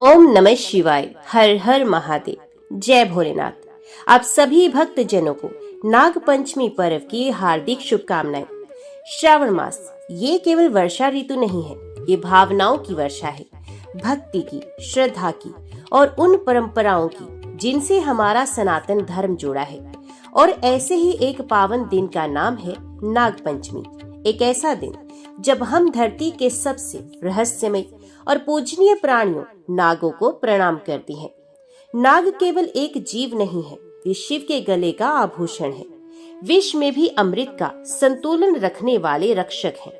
ओम नमः शिवाय। हर हर महादेव। जय भोलेनाथ। आप सभी भक्त जनों को नाग पंचमी पर्व की हार्दिक शुभकामनाएं। श्रावण मास ये केवल वर्षा ऋतु नहीं है, ये भावनाओं की वर्षा है, भक्ति की, श्रद्धा की और उन परंपराओं की जिनसे हमारा सनातन धर्म जुड़ा है। और ऐसे ही एक पावन दिन का नाम है नाग पंचमी। एक ऐसा दिन जब हम धरती के सबसे रहस्यमय और पूजनीय प्राणियों नागों को प्रणाम करते हैं। नाग केवल एक जीव नहीं है, ये शिव के गले का आभूषण है। विश्व में भी अमृत का संतुलन रखने वाले रक्षक हैं।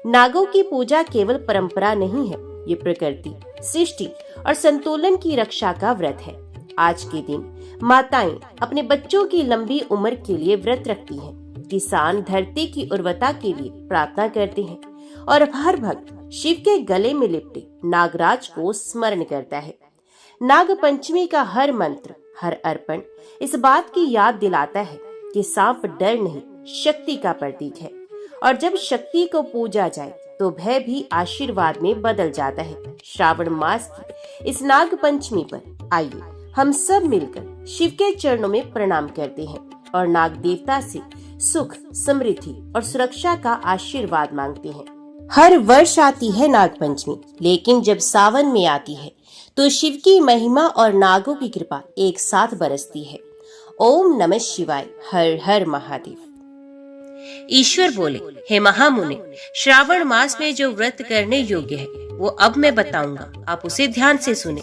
नागों की पूजा केवल परंपरा नहीं है, ये प्रकृति, सृष्टि और संतुलन की रक्षा का व्रत है। आज के दिन माताएं अपने बच्चों की लंबी उम्र के लिए व्रत रखती हैं। किसान धरती की उर्वरता के लिए प्रार्थना करते हैं और हर भक्त शिव के गले में लिपटे नागराज को स्मरण करता है। नाग पंचमी का हर मंत्र, हर अर्पण इस बात की याद दिलाता है कि सांप डर नहीं, शक्ति का प्रतीक है। और जब शक्ति को पूजा जाए तो भय भी आशीर्वाद में बदल जाता है। श्रावण मास की इस नाग पंचमी पर आइए हम सब मिलकर शिव के चरणों में प्रणाम करते हैं और नाग देवता से सुख, समृद्धि और सुरक्षा का आशीर्वाद मांगते हैं। हर वर्ष आती है नाग पंचमी, लेकिन जब सावन में आती है तो शिव की महिमा और नागों की कृपा एक साथ बरसती है। ओम नमः शिवाय। हर हर महादेव। ईश्वर बोले, हे महामुने, श्रावण मास में जो व्रत करने योग्य है वो अब मैं बताऊंगा, आप उसे ध्यान से सुने।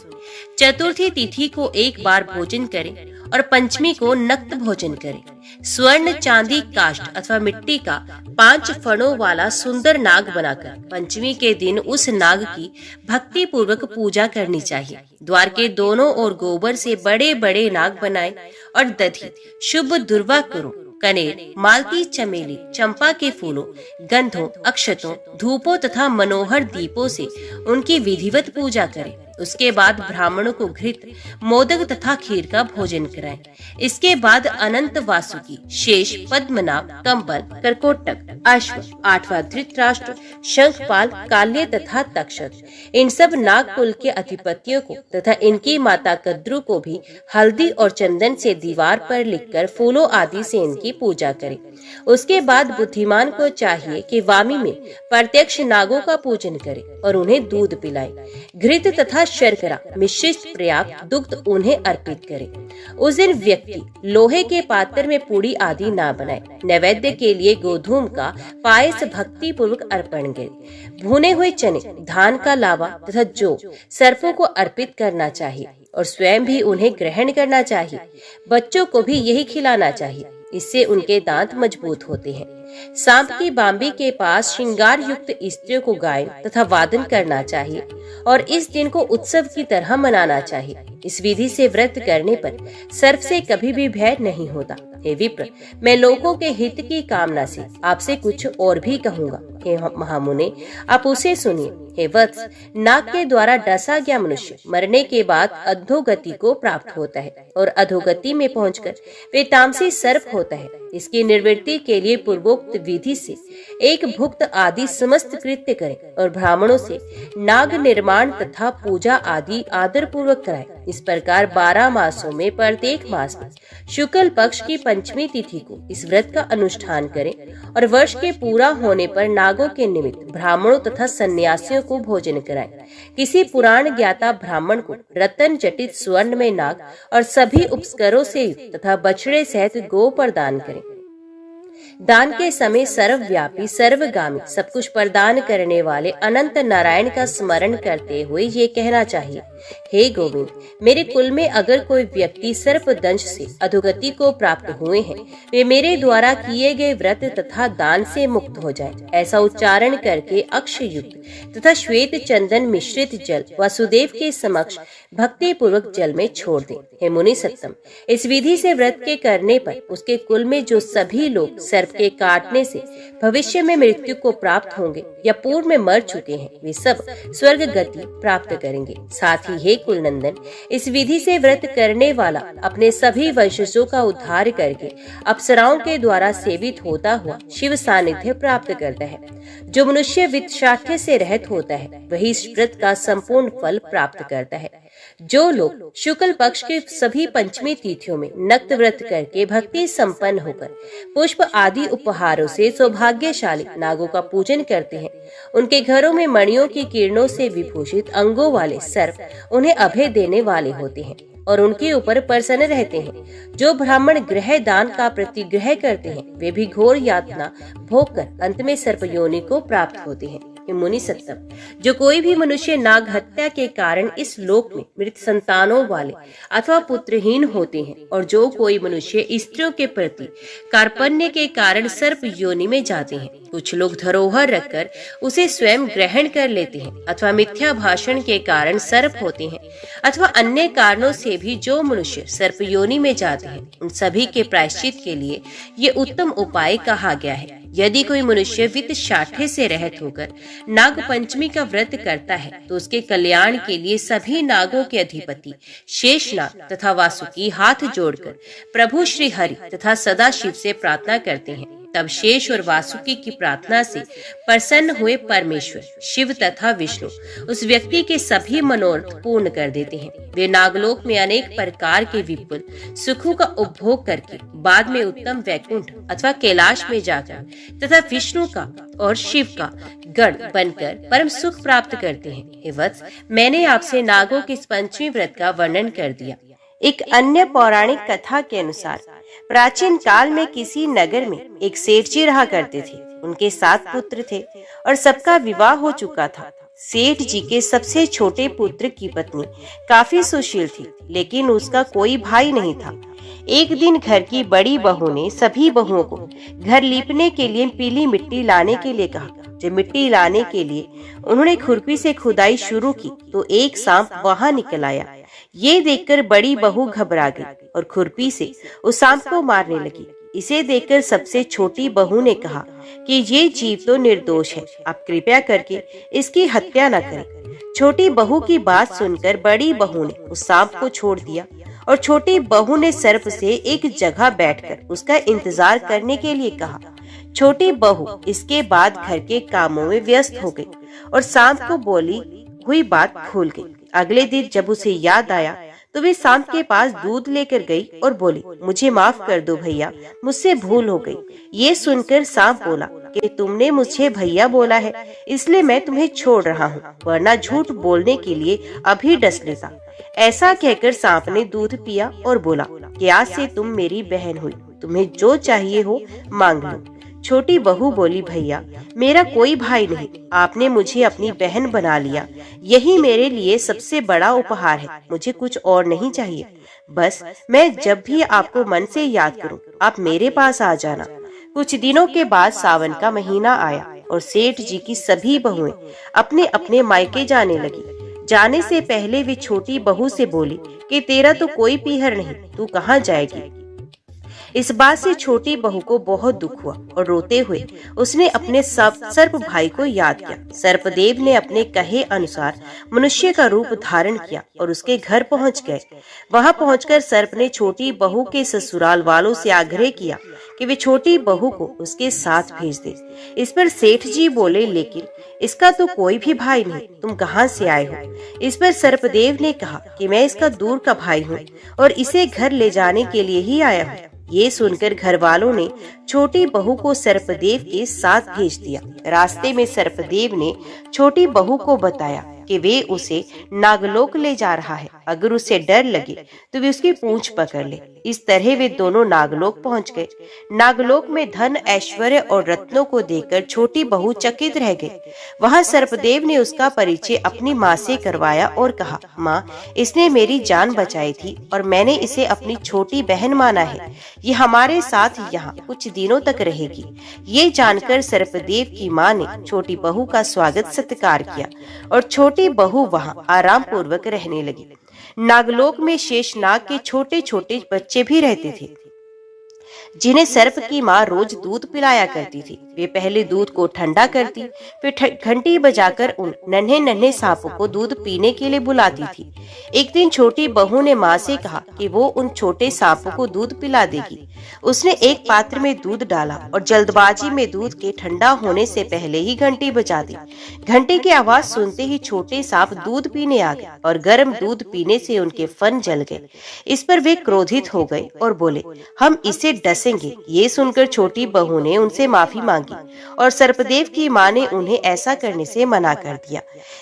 चतुर्थी तिथि को एक बार भोजन करें और पंचमी को नक्त भोजन करें। स्वर्ण, चांदी, काष्ठ अथवा मिट्टी का 5 फणों वाला सुंदर नाग बनाकर पंचमी के दिन उस नाग की भक्ति पूर्वक पूजा करनी चाहिए। द्वार के दोनों ओर गोबर से बड़े बड़े नाग बनाएं और दधि, शुभ दुर्वा करो, कनेर, मालती, चमेली, चंपा के फूलों, गंधों, अक्षतों, धूपों तथा मनोहर दीपों से उनकी विधिवत पूजा करें। उसके बाद ब्राह्मणों को घृत, मोदक तथा खीर का भोजन कराएं। इसके बाद अनंत वासुकी, शेष, पद्मनाभ, कंबल, करकोटक, अश्व, 8वां धृतराष्ट्र, शंखपाल, काल्य तथा तक्षक, इन सब नाग कुल के अधिपतियों को तथा इनकी माता कद्रु को भी हल्दी और चंदन से दीवार पर लिखकर फूलों आदि से इनकी पूजा करें। उसके बाद बुद्धिमान को चाहिए कि वामी में प्रत्यक्ष नागों का पूजन करे और उन्हें दूध पिलाए। घृत तथा शर्करा मिश्रित पर्याप्त दुग्ध उन्हें अर्पित करे। उस दिन व्यक्ति लोहे के पात्र में पूड़ी आदि ना बनाए। नैवेद्य के लिए गोधूम का पायस भक्ति पूर्वक अर्पण करे। भुने हुए चने, धान का लावा तथा जौ सर्पों को अर्पित करना चाहिए और स्वयं भी उन्हें ग्रहण करना चाहिए। बच्चों को भी यही खिलाना चाहिए, इससे उनके दांत मजबूत होते हैं। सांप की बांबी के पास श्रृंगार युक्त स्त्रियों को गायन तथा वादन करना चाहिए और इस दिन को उत्सव की तरह मनाना चाहिए। इस विधि से व्रत करने पर सर्प से कभी भी भय नहीं होता। हे विप्र, मैं लोगों के हित की कामना से आपसे कुछ और भी कहूँगा। हे महामुने, आप उसे सुनिए। हे वत्स, नाग के द्वारा डसा गया मनुष्य मरने के बाद अधोगति को प्राप्त होता है और अधोगति में पहुंचकर वे तामसी सर्प होता है। इसकी निवृत्ति के लिए पूर्वोक्त विधि से एक भुक्त आदि समस्त कृत्य करें और ब्राह्मणों से नाग निर्माण तथा पूजा आदि आदर पूर्वक कराएं। इस प्रकार 12 मासों में प्रत्येक मास में शुक्ल पक्ष की पंचमी तिथि को इस व्रत का अनुष्ठान करें और वर्ष के पूरा होने पर नागों के निमित्त ब्राह्मणों तथा सन्यासियों को भोजन कराएं। किसी पुराण ज्ञाता ब्राह्मण को रत्न जटित स्वर्ण में नाग और सभी उपस्करों से युक्त तथा बछड़े सहित गो प्रदान करें। दान के समय सर्वव्यापी, सर्वगामी, सब कुछ प्रदान करने वाले अनंत नारायण का स्मरण करते हुए ये कहना चाहिए, हे गोविंद, मेरे कुल में अगर कोई व्यक्ति सर्प दंश से अधोगति को प्राप्त हुए हैं, वे मेरे द्वारा किए गए व्रत तथा दान से मुक्त हो जाए। ऐसा उच्चारण करके अक्ष युक्त तथा श्वेत चंदन मिश्रित जल वासुदेव के समक्ष भक्ति पूर्वक जल में छोड़ दे। हे मुनि सत्तम, इस विधि से व्रत के करने पर उसके कुल में जो सभी लोग सर्प सर्प के काटने से भविष्य में मृत्यु को प्राप्त होंगे या पूर्व में मर चुके हैं, वे सब स्वर्ग गति प्राप्त करेंगे। साथ ही हे कुलनंदन, इस विधि से व्रत करने वाला अपने सभी वंशजों का उद्धार करके अप्सराओं के द्वारा सेवित होता हुआ शिव सानिध्य प्राप्त करता है। जो मनुष्य वित्तशाठ्य से रहित होता है वही इस व्रत का संपूर्ण फल प्राप्त करता है। जो लोग शुक्ल पक्ष के सभी पंचमी तिथियों में नक्त व्रत करके भक्ति संपन्न होकर पुष्प आदि उपहारों से सौभाग्यशाली नागों का पूजन करते हैं, उनके घरों में मणियों की किरणों से विभूषित अंगों वाले सर्प उन्हें अभय देने वाले होते हैं और उनके ऊपर प्रसन्न रहते हैं। जो ब्राह्मण गृह दान का प्रतिग्रह करते हैं वे भी घोर यातना भोग कर अंत में सर्प योनि को प्राप्त होते हैं। मुनि सत्तम, जो कोई भी मनुष्य नाग हत्या के कारण इस लोक में मृत संतानों वाले अथवा पुत्रहीन होते हैं और जो कोई मनुष्य स्त्रियों के प्रति कार्पण्य के कारण सर्प योनि में जाते हैं, कुछ लोग धरोहर रखकर उसे स्वयं ग्रहण कर लेते हैं अथवा मिथ्या भाषण के कारण सर्प होते हैं अथवा अन्य कारणों से भी जो मनुष्य सर्प योनि में जाते हैं, उन सभी के प्रायश्चित के लिए ये उत्तम उपाय कहा गया है। यदि कोई मनुष्य वित्त शाठ्य से रहित होकर नाग पंचमी का व्रत करता है तो उसके कल्याण के लिए सभी नागों के अधिपति शेषनाग तथा वासुकी हाथ जोड़कर प्रभु श्री हरि तथा सदाशिव से प्रार्थना करते हैं। तब शेष और वासुकी की प्रार्थना से प्रसन्न हुए परमेश्वर शिव तथा विष्णु उस व्यक्ति के सभी मनोरथ पूर्ण कर देते हैं। वे नागलोक में अनेक प्रकार के विपुल सुखों का उपभोग करके बाद में उत्तम वैकुंठ अथवा कैलाश में जाकर तथा विष्णु का और शिव का गण बनकर परम सुख प्राप्त करते हैं। हे वत्स, मैंने आपसे नागों के इस पंचमी व्रत का वर्णन कर दिया। एक अन्य पौराणिक कथा के अनुसार प्राचीन काल में किसी नगर में एक सेठ जी रहा करते थे। उनके 7 पुत्र थे और सबका विवाह हो चुका था। सेठ जी के सबसे छोटे पुत्र की पत्नी काफी सुशील थी, लेकिन उसका कोई भाई नहीं था। एक दिन घर की बड़ी बहू ने सभी बहुओं को घर लीपने के लिए पीली मिट्टी लाने के लिए कहा। जब मिट्टी लाने के लिए उन्होंने खुरपी से खुदाई शुरू की तो एक सांप वहां निकल आया। ये देखकर बड़ी बहू घबरा गई और खुरपी से उस सांप को मारने लगी। इसे देखकर सबसे छोटी बहू ने कहा कि ये जीव तो निर्दोष है, आप कृपया करके इसकी हत्या न करें। छोटी बहू की बात सुनकर बड़ी बहू ने उस सांप को छोड़ दिया और छोटी बहू ने सर्प से एक जगह बैठकर उसका इंतजार करने के लिए कहा। छोटी बहू इसके बाद घर के कामों में व्यस्त हो गई और सांप को बोली हुई बात भूल गई। अगले दिन जब उसे याद आया तो वे सांप के पास दूध लेकर गई और बोली, मुझे माफ कर दो भैया, मुझसे भूल हो गई। ये सुनकर सांप बोला कि तुमने मुझे भैया बोला है इसलिए मैं तुम्हें छोड़ रहा हूँ, वरना झूठ बोलने के लिए अभी डस लेता। ऐसा कहकर सांप ने दूध पिया और बोला कि आज से तुम मेरी बहन हुई, तुम्हें जो चाहिए हो मांग लो। छोटी बहू बोली, भैया मेरा कोई भाई नहीं, आपने मुझे अपनी बहन बना लिया, यही मेरे लिए सबसे बड़ा उपहार है, मुझे कुछ और नहीं चाहिए। बस मैं जब भी आपको मन से याद करूं, आप मेरे पास आ जाना। कुछ दिनों के बाद सावन का महीना आया और सेठ जी की सभी बहुएं अपने अपने मायके जाने लगी। जाने से पहले वे छोटी बहू से बोली कि तेरा तो कोई पीहर नहीं, तू कहाँ जाएगी। इस बात से छोटी बहू को बहुत दुख हुआ और रोते हुए उसने अपने सर्प भाई को याद किया। सर्पदेव ने अपने कहे अनुसार मनुष्य का रूप धारण किया और उसके घर पहुंच गए। वहां पहुंचकर सर्प ने छोटी बहू के ससुराल वालों से आग्रह किया कि वे छोटी बहू को उसके साथ भेज दे। इस पर सेठ जी बोले, लेकिन इसका तो कोई भी भाई नहीं, तुम कहाँ से आए हो। इस पर सर्पदेव ने कहा कि मैं इसका दूर का भाई हूँ और इसे घर ले जाने के लिए ही आया हूँ। ये सुनकर घर वालों ने छोटी बहू को सर्पदेव के साथ भेज दिया। रास्ते में सर्पदेव ने छोटी बहू को बताया कि वे उसे नागलोक ले जा रहा है, अगर उसे डर लगे तो वे उसकी पूंछ पकड़ ले। इस तरह वे दोनों नागलोक पहुंच गए। नागलोक में धन ऐश्वर्य और रत्नों को देखकर छोटी बहू चकित रह गई। वहां सर्पदेव ने उसका परिचय अपनी माँ से करवाया और कहा, माँ, इसने मेरी जान बचाई थी और मैंने इसे अपनी छोटी बहन माना है। ये हमारे साथ यहाँ कुछ दिनों तक रहेगी। ये जानकर सर्पदेव की माँ ने छोटी बहू का स्वागत सत्कार किया और छोटी बहू वहां आराम पूर्वक रहने लगी। नागलोक में शेषनाग के छोटे छोटे बच्चे भी रहते थे। जिन्हें सर्प की माँ रोज दूध पिलाया करती थी। वे पहले दूध को ठंडा करती, फिर घंटी बजाकर उन नन्हे नन्हे सांपों को दूध पीने के लिए बुलाती थी। एक दिन छोटी बहू ने माँ से कहा कि वो उन छोटे सांपों को दूध पिला देगी। उसने एक पात्र में दूध डाला और जल्दबाजी में दूध के ठंडा होने से पहले ही घंटी बजा दी। घंटी की आवाज सुनते ही छोटे सांप दूध पीने आ गए और गर्म दूध पीने से उनके फन जल गए। इस पर वे क्रोधित हो गए और बोले, हम इसे डसेंगे। ये सुनकर छोटी बहू ने उनसे माफी मांगी और सर्पदेव की माँ ने उन्हें ऐसा करने से मना कर दिया।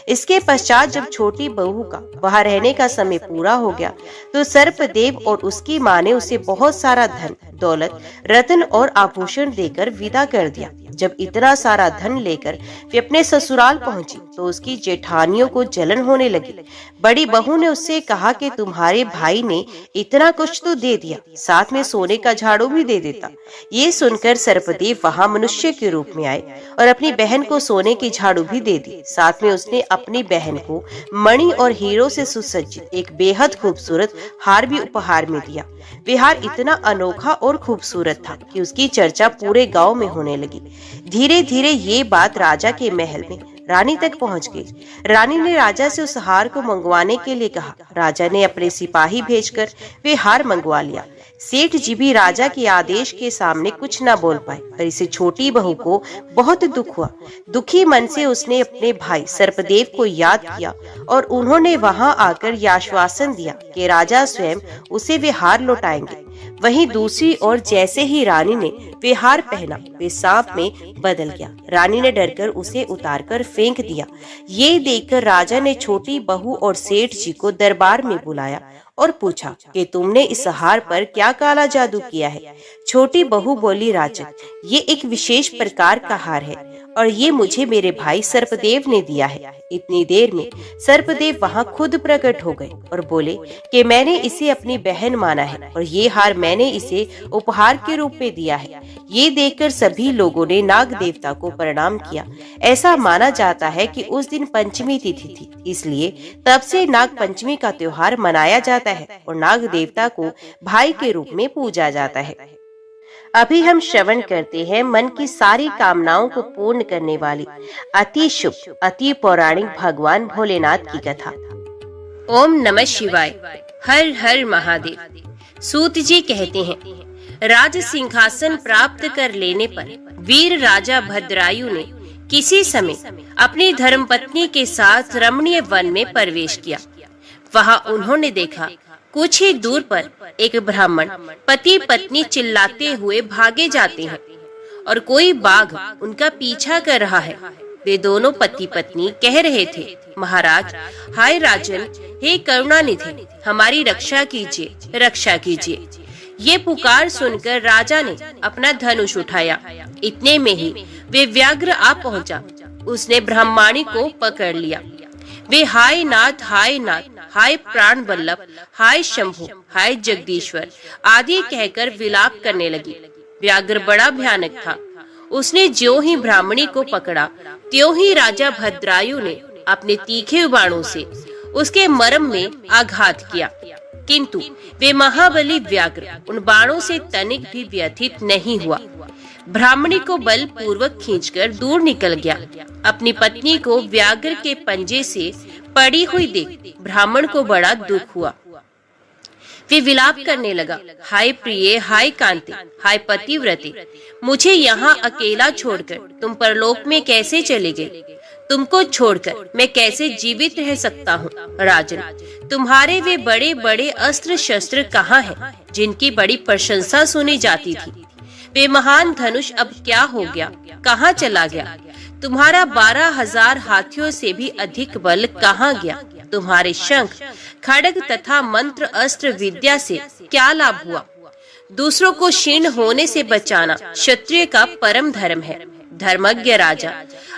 इसके पश्चात जब छोटी बहू का वहां रहने का समय पूरा हो गया तो सर्पदेव और उसकी माँ ने उसे बहुत सारा धन दौलत, रत्न और आभूषण देकर विदा कर दिया। जब इतना सारा धन लेकर वे अपने ससुराल पहुंची तो उसकी जेठानियों को जलन होने लगी। बड़ी बहू ने उससे कहा कि तुम्हारे भाई ने इतना कुछ तो दे दिया, साथ में सोने का झाड़ू भी दे देता। ये सुनकर सर्पदेव वहां मनुष्य के रूप में आए और अपनी बहन को सोने की झाड़ू भी दे दी। साथ में उसने अपनी बहन को मणि और हीरो से सुसज्जित एक बेहद खूबसूरत हार भी उपहार में दिया। वे हार इतना अनोखा और खूबसूरत था कि उसकी चर्चा पूरे गांव में होने लगी। धीरे धीरे ये बात राजा के महल में रानी तक पहुंच गई। रानी ने राजा से उस हार को मंगवाने के लिए कहा। राजा ने अपने सिपाही भेजकर वे हार मंगवा लिया। सेठ जी भी राजा के आदेश के सामने कुछ न बोल पाए, पर इसे छोटी बहू को बहुत दुख हुआ। दुखी मन से उसने अपने भाई सर्पदेव को याद किया और उन्होंने वहां आकर यह आश्वासन दिया कि राजा स्वयं उसे वे हार लौटाएंगे। वहीं दूसरी ओर जैसे ही रानी ने वे हार पहना, वे सांप में बदल गया। रानी ने डरकर उसे उतारकर फेंक दिया। ये देखकर राजा ने छोटी बहू और सेठ जी को दरबार में बुलाया और पूछा कि तुमने इस हार पर क्या काला जादू किया है। छोटी बहू बोली, राजन, ये एक विशेष प्रकार का हार है और ये मुझे मेरे भाई सर्पदेव ने दिया है। इतनी देर में सर्पदेव वहां खुद प्रकट हो गए और बोले कि मैंने इसे अपनी बहन माना है और ये हार मैंने इसे उपहार के रूप में दिया है। ये देखकर सभी लोगों ने नाग देवता को प्रणाम किया। ऐसा माना जाता है कि उस दिन पंचमी तिथि थी, इसलिए तब से नाग पंचमी का त्योहार मनाया जाता है और नाग देवता को भाई के रूप में पूजा जाता है। अभी हम श्रवण करते हैं मन की सारी कामनाओं को पूर्ण करने वाली अति शुभ, अति पौराणिक भगवान भोलेनाथ की कथा। ओम नमः शिवाय। हर हर महादेव। सूत जी कहते हैं, राज सिंहासन प्राप्त कर लेने पर वीर राजा भद्रायु ने किसी समय अपनी धर्मपत्नी के साथ रमणीय वन में प्रवेश किया। वहां उन्होंने देखा कुछ ही दूर पर एक ब्राह्मण पति पत्नी चिल्लाते हुए भागे जाते हैं और कोई बाघ उनका पीछा कर रहा है। वे दोनों पति पत्नी कह रहे थे, महाराज, हाय राजन, हे करुणानिधि, हमारी रक्षा कीजिए, रक्षा कीजिए। ये पुकार सुनकर राजा ने अपना धनुष उठाया। इतने में ही वे व्याघ्र आ पहुंचा। उसने ब्रह्माणी को पकड़ लिया। वे हाय नाथ, हाय नाथ, हाय प्राण वल्लभ, हाय शंभु, हाय जगदीश्वर आदि कहकर विलाप करने लगी। व्याघ्र बड़ा भयानक था। उसने ज्यों ही ब्राह्मणी को पकड़ा, त्यों ही राजा भद्रायु ने अपने तीखे बाणों से उसके मर्म में आघात किया, किंतु वे महाबली व्याघ्र उन बाणों से तनिक भी व्यथित नहीं हुआ। ब्राह्मणी को बल पूर्वक खींचकर दूर निकल गया। अपनी पत्नी को व्याघ्र के पंजे से पड़ी हुई देख ब्राह्मण को बड़ा दुख हुआ। वे विलाप करने लगा, हाय प्रिय, हाय कांते, हाय पतिव्रते, मुझे यहाँ अकेला छोड़कर तुम परलोक में कैसे चले गए? तुमको छोड़कर मैं कैसे जीवित रह सकता हूँ? राजन, तुम्हारे वे बड़े बड़े अस्त्र शस्त्र कहाँ हैं, जिनकी बड़ी प्रशंसा सुनी जाती थी? वे महान धनुष अब क्या हो गया, कहाँ चला गया? तुम्हारा 12,000 हाथियों से भी अधिक बल कहाँ गया? तुम्हारे शंख, खड्ग तथा मंत्र अस्त्र विद्या से क्या लाभ हुआ? दूसरों को क्षीण होने से बचाना क्षत्रिय का परम धर्म है। धर्मज्ञ राजा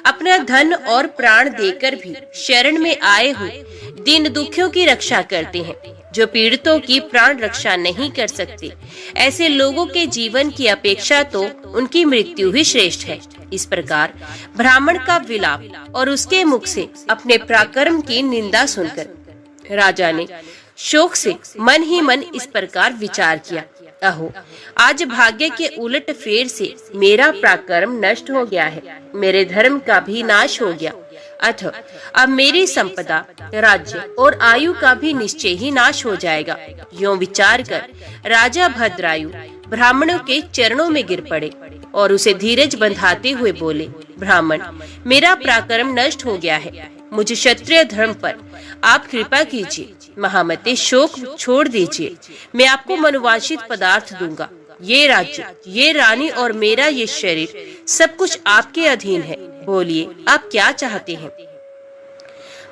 अपना धन और प्राण देकर भी शरण में आए हुए दीन दुखियों की रक्षा करते हैं। जो पीड़ितों की प्राण रक्षा नहीं कर सकते, ऐसे लोगों के जीवन की अपेक्षा तो उनकी मृत्यु ही श्रेष्ठ है। इस प्रकार ब्राह्मण का विलाप और उसके मुख से अपने पराक्रम की निंदा सुनकर राजा ने शोक से मन ही मन इस प्रकार विचार किया, अहो, आज भाग्य के उलट फेर से मेरा पराक्रम नष्ट हो गया है, मेरे धर्म का भी नाश हो गया। अथ अब मेरी संपदा, राज्य और आयु का भी निश्चय ही नाश हो जाएगा। यूं विचार कर राजा भद्रायु ब्राह्मणों के चरणों में गिर पड़े और उसे धीरज बंधाते हुए बोले, ब्राह्मण, मेरा पराक्रम नष्ट हो गया है, मुझे क्षत्रिय धर्म पर आप कृपा कीजिए। महामते, शोक छोड़ दीजिए, मैं आपको मनोवांछित पदार्थ दूंगा। ये राज्य, ये रानी और मेरा ये शरीर सब कुछ आपके अधीन है। बोलिए, आप क्या चाहते हैं?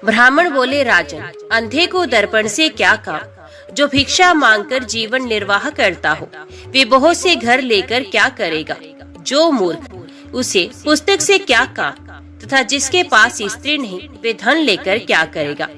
ब्राह्मण बोले, राजन, अंधे को दर्पण से क्या काम, जो भिक्षा मांगकर जीवन निर्वाह करता हो वे बहुत से घर लेकर क्या करेगा। जो मूर्ख, उसे पुस्तक से क्या काम, तथा जिसके पास स्त्री नहीं वे धन लेकर क्या करेगा।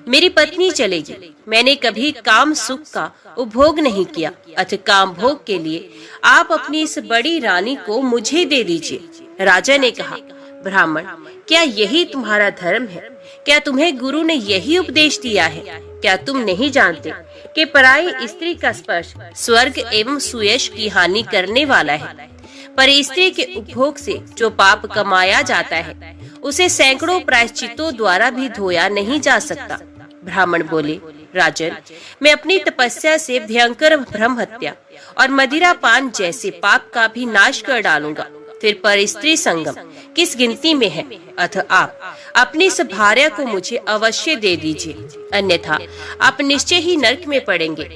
मेरी पत्नी चलेगी, मैंने कभी काम सुख का उपभोग नहीं किया, अतः काम भोग के लिए आप अपनी इस बड़ी रानी को मुझे दे दीजिए। राजा ने कहा, ब्राह्मण, क्या यही तुम्हारा धर्म है? क्या तुम्हें गुरु ने यही उपदेश दिया है? क्या तुम नहीं जानते कि पराई स्त्री का स्पर्श स्वर्ग एवं सुयश की हानि करने वाला है? पर स्त्री के उपभोग से जो पाप कमाया जाता है उसे सैकड़ों प्रायश्चितों द्वारा भी धोया नहीं जा सकता। ब्राह्मण बोले, राजन, मैं अपनी तपस्या से भयंकर ब्रह्म हत्या और मदिरा पान जैसे पाप का भी नाश कर डालूंगा। फिर पर स्त्री संगम किस गिनती में है? अतः आप अपनी इस भार्या को मुझे अवश्य दे दीजिए, अन्यथा आप निश्चय ही नरक में पड़ेंगे।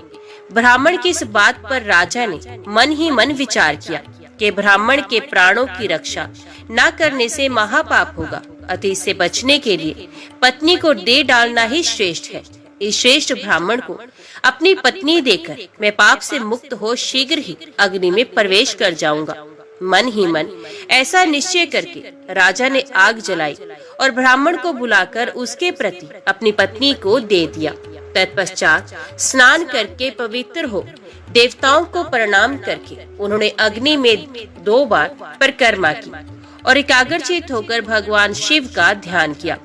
ब्राह्मण की इस बात पर राजा ने मन ही मन विचार किया कि ब्राह्मण के प्राणों की रक्षा न करने से महापाप होगा, अतः इससे बचने के लिए पत्नी को दे डालना ही श्रेष्ठ है। इस श्रेष्ठ ब्राह्मण को अपनी पत्नी देकर मैं पाप से मुक्त हो शीघ्र ही अग्नि में प्रवेश कर जाऊंगा। मन ही मन ऐसा निश्चय करके राजा ने आग जलाई और ब्राह्मण को बुलाकर उसके प्रति अपनी पत्नी को दे दिया। तत्पश्चात स्नान करके पवित्र हो देवताओं को प्रणाम करके उन्होंने अग्नि में 2 बार परिक्रमा की और एकाग्रचित होकर भगवान शिव का ध्यान किया।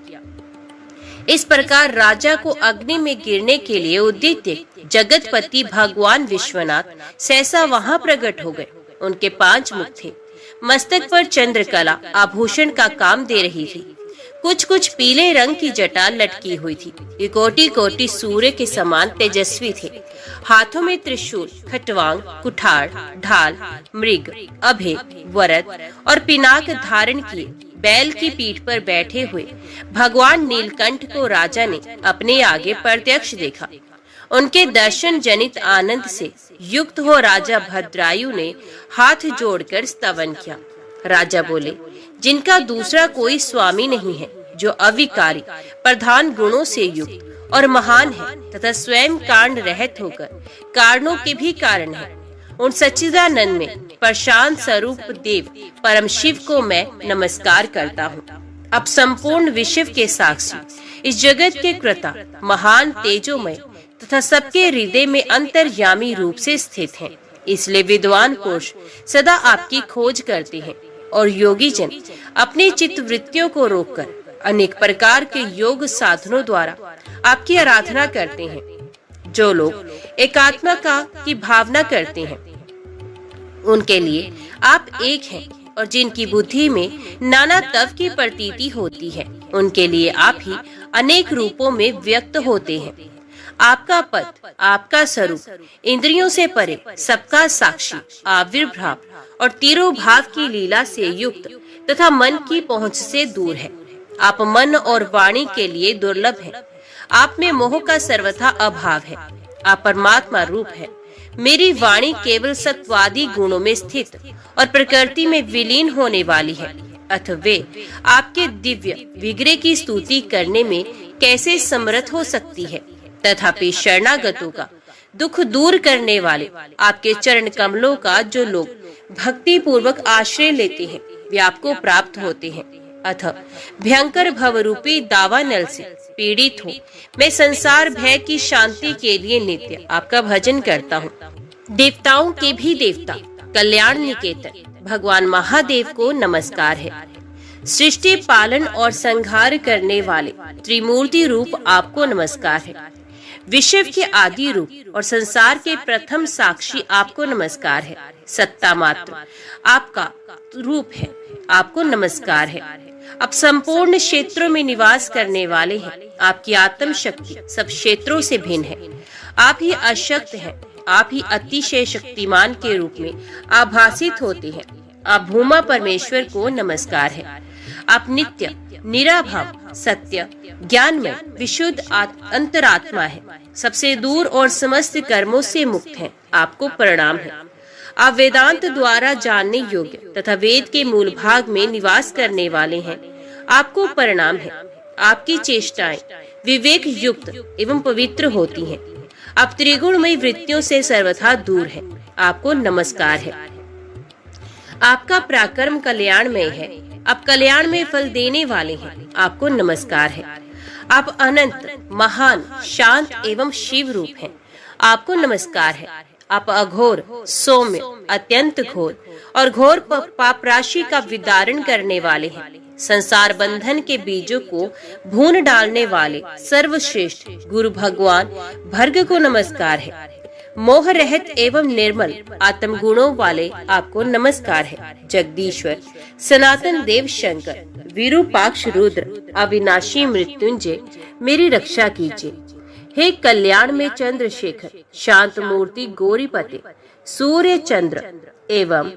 इस प्रकार राजा को अग्नि में गिरने के लिए उद्यत जगतपति भगवान विश्वनाथ सहसा वहां प्रकट हो गए। उनके 5 मुख थे, मस्तक पर चंद्रकला आभूषण का काम दे रही थी। कुछ पीले रंग की जटा लटकी हुई थी। ये कोटि सूर्य के समान तेजस्वी थे। हाथों में त्रिशूल, खटवांग, कुठार, ढाल, मृग, अभय, वरद और पिनाक धारण किए बैल की पीठ पर बैठे हुए भगवान नीलकंठ को राजा ने अपने आगे प्रत्यक्ष देखा। उनके दर्शन जनित आनंद से युक्त हो राजा भद्रायु ने हाथ जोड़कर स्तवन किया। राजा बोले, जिनका दूसरा कोई स्वामी नहीं है, जो अविकारी प्रधान गुणों से युक्त और महान है तथा स्वयं कांड रहित होकर कारणों के भी कारण है, उन सच्चिदानंद में प्रशांत स्वरूप देव परम शिव को मैं नमस्कार करता हूँ। अब संपूर्ण विश्व के साक्षी, इस जगत के कृता, महान, तेजोमय तथा सबके हृदय में अंतर्यामी रूप से स्थित हैं। इसलिए विद्वान पुरुष सदा आपकी खोज करते हैं और योगी जन अपनी चित्त वृत्तियों को रोककर अनेक प्रकार के योग साधनों द्वारा आपकी आराधना करते हैं। जो लोग एकात्मा की भावना करते हैं उनके लिए आप एक हैं, और जिनकी बुद्धि में नाना तव की प्रतीति होती है उनके लिए आप ही अनेक रूपों में व्यक्त होते हैं। आपका पद, आपका स्वरूप इंद्रियों से परे, सबका साक्षी, आविर्भाव और तिरोभाव की लीला से युक्त तथा मन की पहुंच से दूर है। आप मन और वाणी के लिए दुर्लभ हैं। आप में मोह का सर्वथा अभाव है। आप परमात्मा रूप है। मेरी वाणी केवल सत्वादी गुणों में स्थित और प्रकृति में विलीन होने वाली है। अतः वे आपके दिव्य विग्रह की स्तुति करने में कैसे समर्थ हो सकती है। तथापि शरणागतों का दुख दूर करने वाले आपके चरण कमलों का जो लोग भक्ति पूर्वक आश्रय लेते हैं वे आपको प्राप्त होते हैं। अतः भयंकर भवरूपी दावानल से पीड़ित हूँ मैं, संसार भय की शांति के लिए नित्य आपका भजन करता हूँ। देवताओं के भी देवता कल्याण निकेतन भगवान महादेव को नमस्कार है। सृष्टि पालन और संहार करने वाले त्रिमूर्ति रूप आपको नमस्कार है। विश्व के आदि रूप और संसार के प्रथम साक्षी आपको नमस्कार है। सत्ता मात्र आपका रूप है, आपको नमस्कार है। आप संपूर्ण क्षेत्रों में निवास करने वाले हैं। आपकी आत्म शक्ति सब क्षेत्रों से भिन्न है। आप ही अशक्त हैं, आप ही अतिशय शक्तिमान के रूप में आभासित होते हैं। आप भूमा परमेश्वर को नमस्कार है। आप नित्य, निराभाव, सत्य, ज्ञानमय, विशुद्ध अंतरात्मा है। सबसे दूर और समस्त कर्मों से मुक्त हैं। आपको प्रणाम है। आप वेदांत द्वारा जानने योग्य तथा वेद के मूल भाग में निवास करने वाले हैं। आपको प्रणाम है। आपकी चेष्टाएं विवेक युक्त एवं पवित्र होती हैं। आप त्रिगुणमय वृत्तियों से सर्वथा दूर हैं। आपको नमस्कार है। आपका पराक्रम कल्याणमय है। आप कल्याण में फल देने वाले हैं। आपको नमस्कार है। आप अनंत, महान, शांत एवं शिव रूप हैं। आपको नमस्कार है। आप अघोर, सौम्य, अत्यंत घोर और घोर पाप राशि का विदारण करने वाले हैं। संसार बंधन के बीजों को भून डालने वाले सर्वश्रेष्ठ गुरु भगवान भर्ग को नमस्कार है। मोह रहित एवं निर्मल आत्म गुणों वाले आपको नमस्कार है। जगदीश्वर, सनातन देव शंकर, विरूपाक्ष रुद्र, अविनाशी मृत्युंजय, मेरी रक्षा कीजिए। हे कल्याण में चंद्रशेखर, शांत मूर्ति गौरीपते, सूर्य चंद्र एवं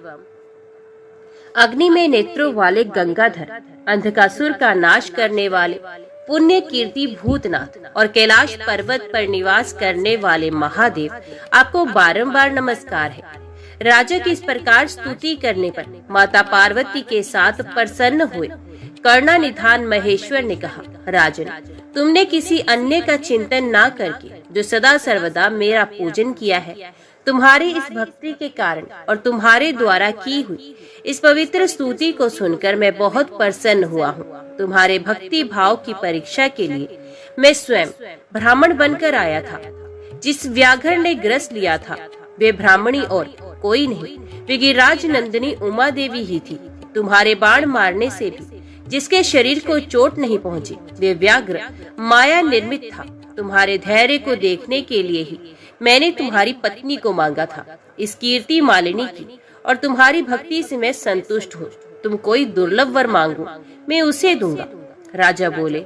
अग्नि में नेत्रों वाले गंगाधर, अंधकासुर का नाश करने वाले पुण्य कीर्ति भूतनाथ और कैलाश पर्वत पर निवास करने वाले महादेव, आपको बारंबार नमस्कार है। राजा की इस प्रकार स्तुति करने पर माता पार्वती के साथ प्रसन्न हुए। कर्णा निधान महेश्वर ने कहा, राजन, तुमने किसी अन्य का चिंतन ना करके जो सदा सर्वदा मेरा पूजन किया है, तुम्हारी इस भक्ति के कारण और तुम्हारे द्वारा की हुई इस पवित्र स्तुति को सुनकर मैं बहुत प्रसन्न हुआ हूँ। तुम्हारे भक्ति भाव की परीक्षा के लिए मैं स्वयं ब्राह्मण बनकर आया था। जिस व्याघ्र ने ग्रस लिया था वे ब्राह्मणी और कोई नहीं, वे गिरिराज नंदिनी उमा देवी ही थी। तुम्हारे बाण मारने से भी जिसके शरीर को चोट नहीं पहुंची, वे व्याघ्र माया निर्मित था। तुम्हारे धैर्य को देखने के लिए ही मैंने तुम्हारी पत्नी को मांगा था। इस कीर्ति मालिनी की और तुम्हारी भक्ति से मैं संतुष्ट हूँ। तुम कोई दुर्लभ वर मांगो, मैं उसे दूंगा। राजा बोले,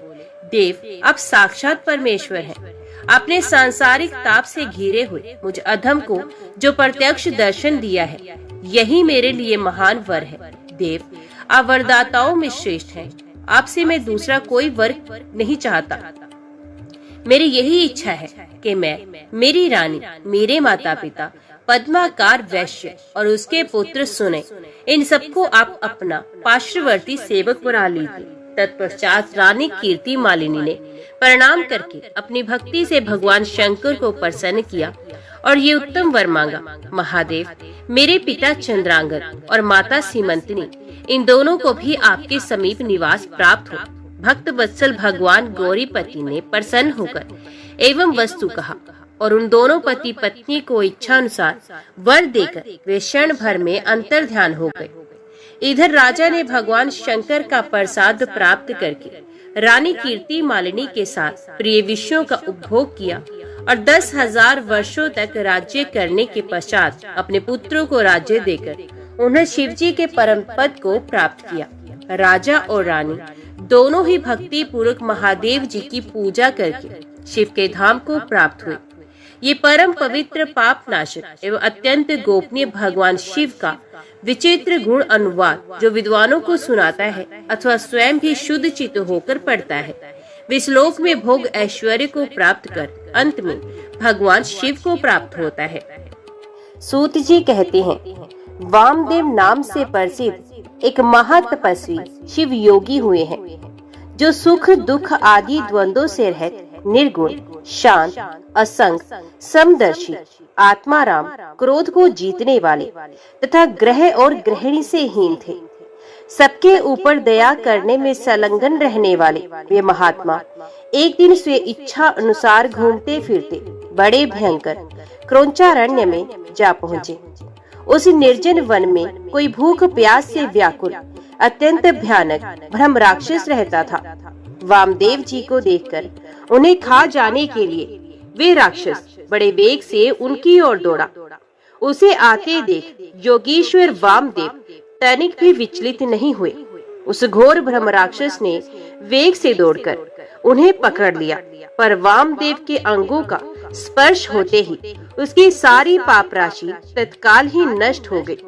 देव, आप साक्षात परमेश्वर हैं। अपने सांसारिक ताप से घिरे हुए मुझ अधम को जो प्रत्यक्ष दर्शन दिया है, यही मेरे लिए महान वर है। देव, आप वरदाताओं में श्रेष्ठ हैं। आपसे मैं दूसरा कोई वर नहीं चाहता। मेरी यही इच्छा है कि मैं, मेरी रानी, मेरे माता पिता, पद्माकार वैश्य और उसके पुत्र सुने, इन सबको आप अपना पार्श्ववर्ती सेवक बना लीजिए। तत्पश्चात रानी कीर्ति मालिनी ने प्रणाम करके अपनी भक्ति से भगवान शंकर को प्रसन्न किया और ये उत्तम वर मांगा, महादेव, मेरे पिता चंद्रांगन और माता सीमंतनी, इन दोनों को भी आपके समीप निवास प्राप्त हो। भक्त वत्सल भगवान गौरीपति ने प्रसन्न होकर एवं वस्तु कहा और उन दोनों पति पत्नी को इच्छा अनुसार वर देकर वे क्षण भर में अंतर ध्यान हो गए। इधर राजा ने भगवान शंकर का प्रसाद प्राप्त करके रानी कीर्ति मालिनी के साथ प्रिय विषयों का उपभोग किया और 10,000 वर्षों तक राज्य करने के पश्चात अपने पुत्रों को राज्य देकर उन्हें शिवजी के परम पद को प्राप्त किया। राजा और रानी दोनों ही भक्ति पूर्वक महादेव जी की पूजा करके शिव के धाम को प्राप्त हुए। ये परम पवित्र पाप नाशक एवं अत्यंत गोपनीय भगवान शिव का विचित्र गुण अनुवाद जो विद्वानों को सुनाता है अथवा स्वयं भी शुद्ध चित्त होकर पढ़ता है, वे श्लोक में भोग ऐश्वर्य को प्राप्त कर अंत में भगवान शिव को प्राप्त होता है। सूत जी कहते हैं, वामदेव नाम से प्रसिद्ध एक महातपस्वी शिव योगी हुए हैं, जो सुख दुख आदि द्वंद्वों से रहित निर्गुण, शांत, असंग, समदर्शी, आत्माराम, क्रोध को जीतने वाले तथा ग्रह और गृहिणी से हीन थे। सबके ऊपर दया करने में संलग्न रहने वाले वे महात्मा एक दिन स्वे इच्छा अनुसार घूमते फिरते बड़े भयंकर क्रोंचारण्य में जा पहुँचे। उस निर्जन वन में कोई भूख प्यास से व्याकुल अत्यंत भयानक ब्रह्म राक्षस रहता था। वामदेव जी को देखकर उन्हें खा जाने के लिए वे राक्षस बड़े वेग से उनकी ओर दौड़ा। उसे आते देख योगेश्वर वामदेव तनिक भी विचलित नहीं हुए। उस घोर ब्रह्म राक्षस ने वेग से दौड़कर उन्हें पकड़ लिया, पर वामदेव के अंगों का स्पर्श होते ही उसकी सारी पाप राशि तत्काल ही नष्ट हो गई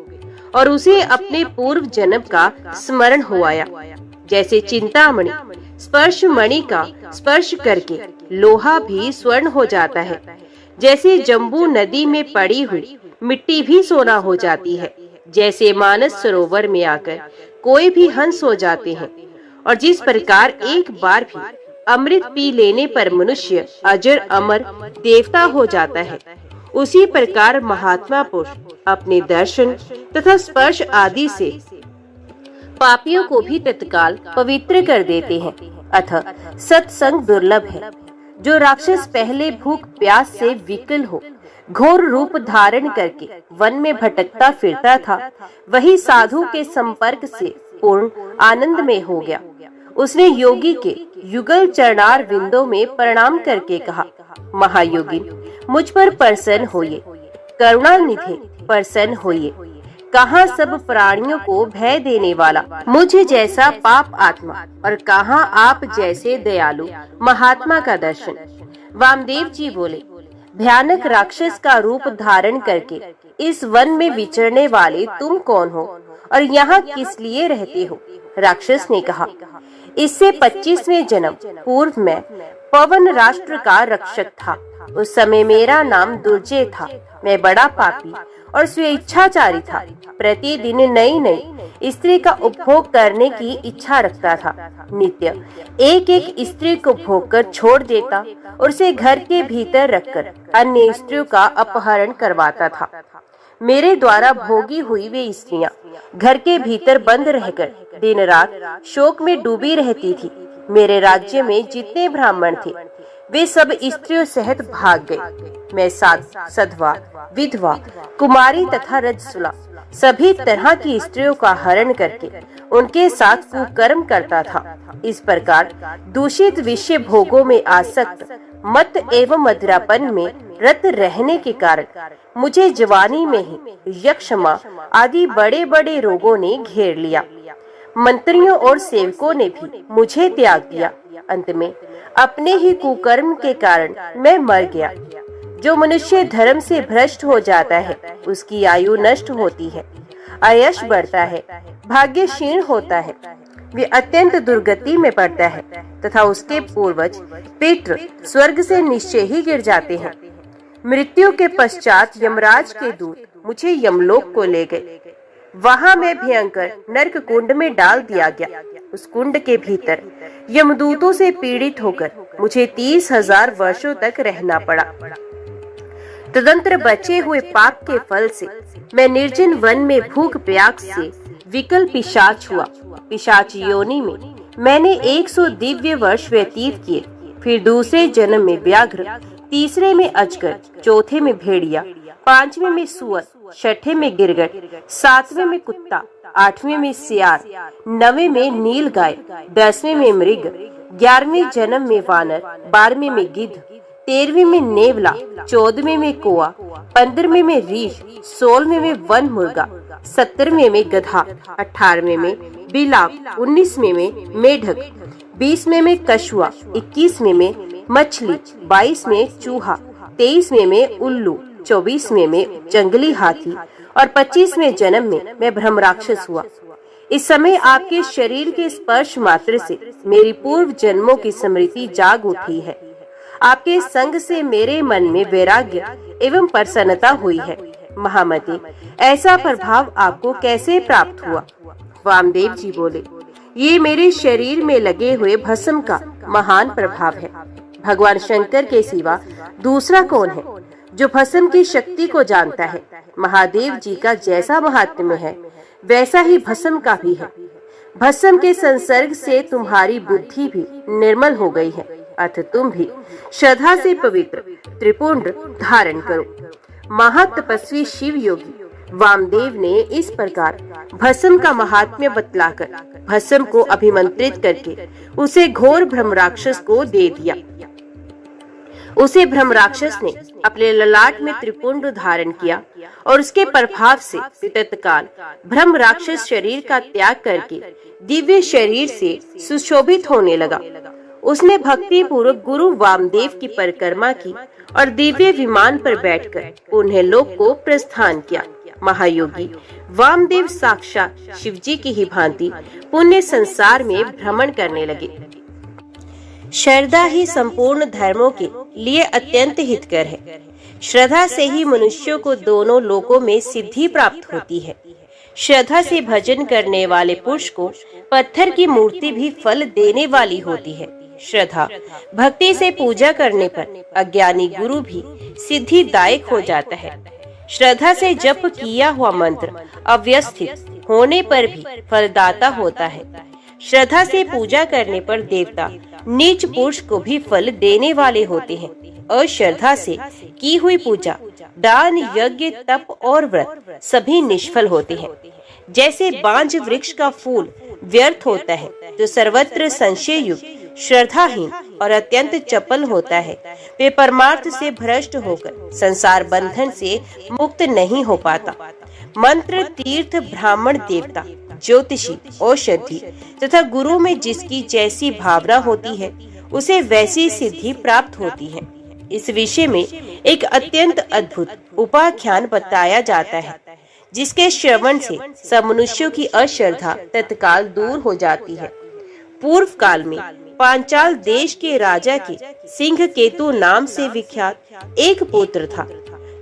और उसे अपने पूर्व जन्म का स्मरण हो आया। जैसे चिंतामणि स्पर्श मणि का स्पर्श करके लोहा भी स्वर्ण हो जाता है, जैसे जम्बू नदी में पड़ी हुई मिट्टी भी सोना हो जाती है, जैसे मानस सरोवर में आकर कोई भी हंस हो जाते हैं, और जिस प्रकार एक बार भी अमृत पी लेने पर मनुष्य अजर अमर देवता हो जाता है, उसी प्रकार महात्मा पुरुष अपने दर्शन तथा स्पर्श आदि से पापियों को भी तत्काल पवित्र कर देते हैं। अतः सत्संग दुर्लभ है। जो राक्षस पहले भूख प्यास से विकल हो घोर रूप धारण करके वन में भटकता फिरता था, वही साधु के संपर्क से पूर्ण आनंद में हो गया। उसने योगी के युगल चरणार विंदों में प्रणाम करके कहा, महायोगी मुझ पर प्रसन्न होइए, करुणा निधे प्रसन्न होइए। कहाँ सब प्राणियों को भय देने वाला मुझे जैसा पाप आत्मा और कहाँ आप जैसे दयालु महात्मा का दर्शन। वामदेव जी बोले, भयानक राक्षस का रूप धारण करके इस वन में विचरने वाले तुम कौन हो और यहाँ किस लिए रहते हो? राक्षस ने कहा, इससे 25वें जन्म पूर्व में पवन राष्ट्र का रक्षक था। उस समय मेरा नाम दुर्जय था। मैं बड़ा पापी और स्वेच्छाचारी था। प्रतिदिन नई नई स्त्री का उपभोग करने की इच्छा रखता था। नित्य एक एक स्त्री को भोग कर छोड़ देता और उसे घर के भीतर रखकर अन्य स्त्रियों का अपहरण करवाता था। मेरे द्वारा भोगी हुई वे स्त्रियां घर के भीतर बंद रहकर दिन रात शोक में डूबी रहती थी। मेरे राज्य में जितने ब्राह्मण थे वे सब स्त्रियों सहित भाग गए। मैं सधवा, विधवा, कुमारी तथा रजस्वला सभी तरह की स्त्रियों का हरण करके उनके साथ कुकर्म करता था। इस प्रकार दूषित विषय भोगों में आसक्त, मत एवं मदिरापन में रत रहने के कारण मुझे जवानी में ही यक्षमा आदि बड़े बड़े रोगों ने घेर लिया। मंत्रियों और सेवकों ने भी मुझे त्याग दिया। अंत में अपने ही कुकर्म के कारण मैं मर गया। जो मनुष्य धर्म से भ्रष्ट हो जाता है उसकी आयु नष्ट होती है, आयश बढ़ता है, भाग्य क्षीण होता है, वे अत्यंत दुर्गति में पड़ता है तथा उसके पूर्वज पितृ स्वर्ग से निश्चय ही गिर जाते हैं। मृत्यु के पश्चात यमराज के दूत मुझे यमलोक को ले गए। वहाँ मैं भयंकर नरक कुंड में डाल दिया गया। उस कुंड के भीतर यमदूतों से पीड़ित होकर मुझे 30,000 वर्षों तक रहना पड़ा। तदंतर बचे हुए पाप के फल से मैं निर्जन वन में भूख प्यास से विकल पिशाच हुआ। पिशाच योनि में मैंने 100 दिव्य वर्ष व्यतीत किए। फिर दूसरे जन्म में व्याघ्र, तीसरे में अजगर, चौथे में भेड़िया, 5वें में सुअर, 6ठे में गिरगट, 7वें में कुत्ता, 8वें में सियार, 9वें में नील गाय, 10वें में मृग, 11वें जन्म में वानर, 12वें में गिद्ध, 13वें में नेवला, 14वें में कोआ, 15वें में रीछ, 16वें में वन मुर्गा, 17वें में गधा, 18वें में बिलाव, 19वें में मेढक, 20वें में कछुआ, 21वें में मछली, 22वें चूहा, 23वें में उल्लू, 24वें में जंगली हाथी और 25वें जन्म में मैं ब्रह्म राक्षस हुआ। इस समय आपके शरीर के स्पर्श मात्र से मेरी पूर्व जन्मों की स्मृति जाग उठी है। आपके संग से मेरे मन में वैराग्य एवं प्रसन्नता हुई है। महामते, ऐसा प्रभाव आपको कैसे प्राप्त हुआ? वामदेव जी बोले, ये मेरे शरीर में लगे हुए भस्म का महान प्रभाव है। भगवान शंकर के सिवा दूसरा कौन है जो भस्म की शक्ति को जानता है? महादेव जी का जैसा महात्म्य है वैसा ही भस्म का भी है। भस्म के संसर्ग से तुम्हारी बुद्धि भी निर्मल हो गई है। अतः तुम भी श्रद्धा से पवित्र त्रिपुंड धारण करो। महातपस्वी शिव योगी वामदेव ने इस प्रकार भस्म का महात्म्य बतलाकर भस्म को अभिमंत्रित करके उसे घोर ब्रह्म राक्षस को दे दिया। उसे ब्रह्म राक्षस ने अपने ललाट में त्रिपुंड धारण किया और उसके प्रभाव से तत्काल ब्रह्म राक्षस शरीर का त्याग करके दिव्य शरीर से सुशोभित होने लगा। उसने भक्ति पूर्वक गुरु वामदेव की परिक्रमा की और दिव्य विमान पर बैठकर उन्हें लोक को प्रस्थान किया। महायोगी वामदेव साक्षात शिवजी की ही भांति पुण्य संसार में भ्रमण करने लगे। श्रद्धा ही संपूर्ण धर्मों के लिए अत्यंत हितकर है। श्रद्धा से ही मनुष्यों को दोनों लोकों में सिद्धि प्राप्त होती है। श्रद्धा से भजन करने वाले पुरुष को पत्थर की मूर्ति भी फल देने वाली होती है। श्रद्धा भक्ति से पूजा करने पर अज्ञानी गुरु भी सिद्धिदायक हो जाता है। श्रद्धा से जप किया हुआ मंत्र अव्यवस्थित होने पर भी फलदाता होता है। श्रद्धा से पूजा करने पर देवता नीच पुरुष को भी फल देने वाले होते हैं। अश्रद्धा से की हुई पूजा, दान, यज्ञ, तप और व्रत सभी निष्फल होते हैं। जैसे बांज वृक्ष का फूल व्यर्थ होता है, तो सर्वत्र संशय युक्त श्रद्धाहीन और अत्यंत चपल होता है, वे परमार्थ से भ्रष्ट होकर संसार बंधन से मुक्त नहीं हो पाता। मंत्र, तीर्थ, ब्राह्मण, देवता, ज्योतिषी, औषधि तथा गुरु में जिसकी जैसी भावना होती है, उसे वैसी सिद्धि प्राप्त होती है। इस विषय में एक अत्यंत अद्भुत उपाख्यान बताया जाता है, जिसके श्रवण से सब मनुष्यों की अश्रद्धा तत्काल दूर हो जाती है। पूर्व काल में पांचाल देश के राजा के सिंह केतु नाम से विख्यात एक पुत्र था,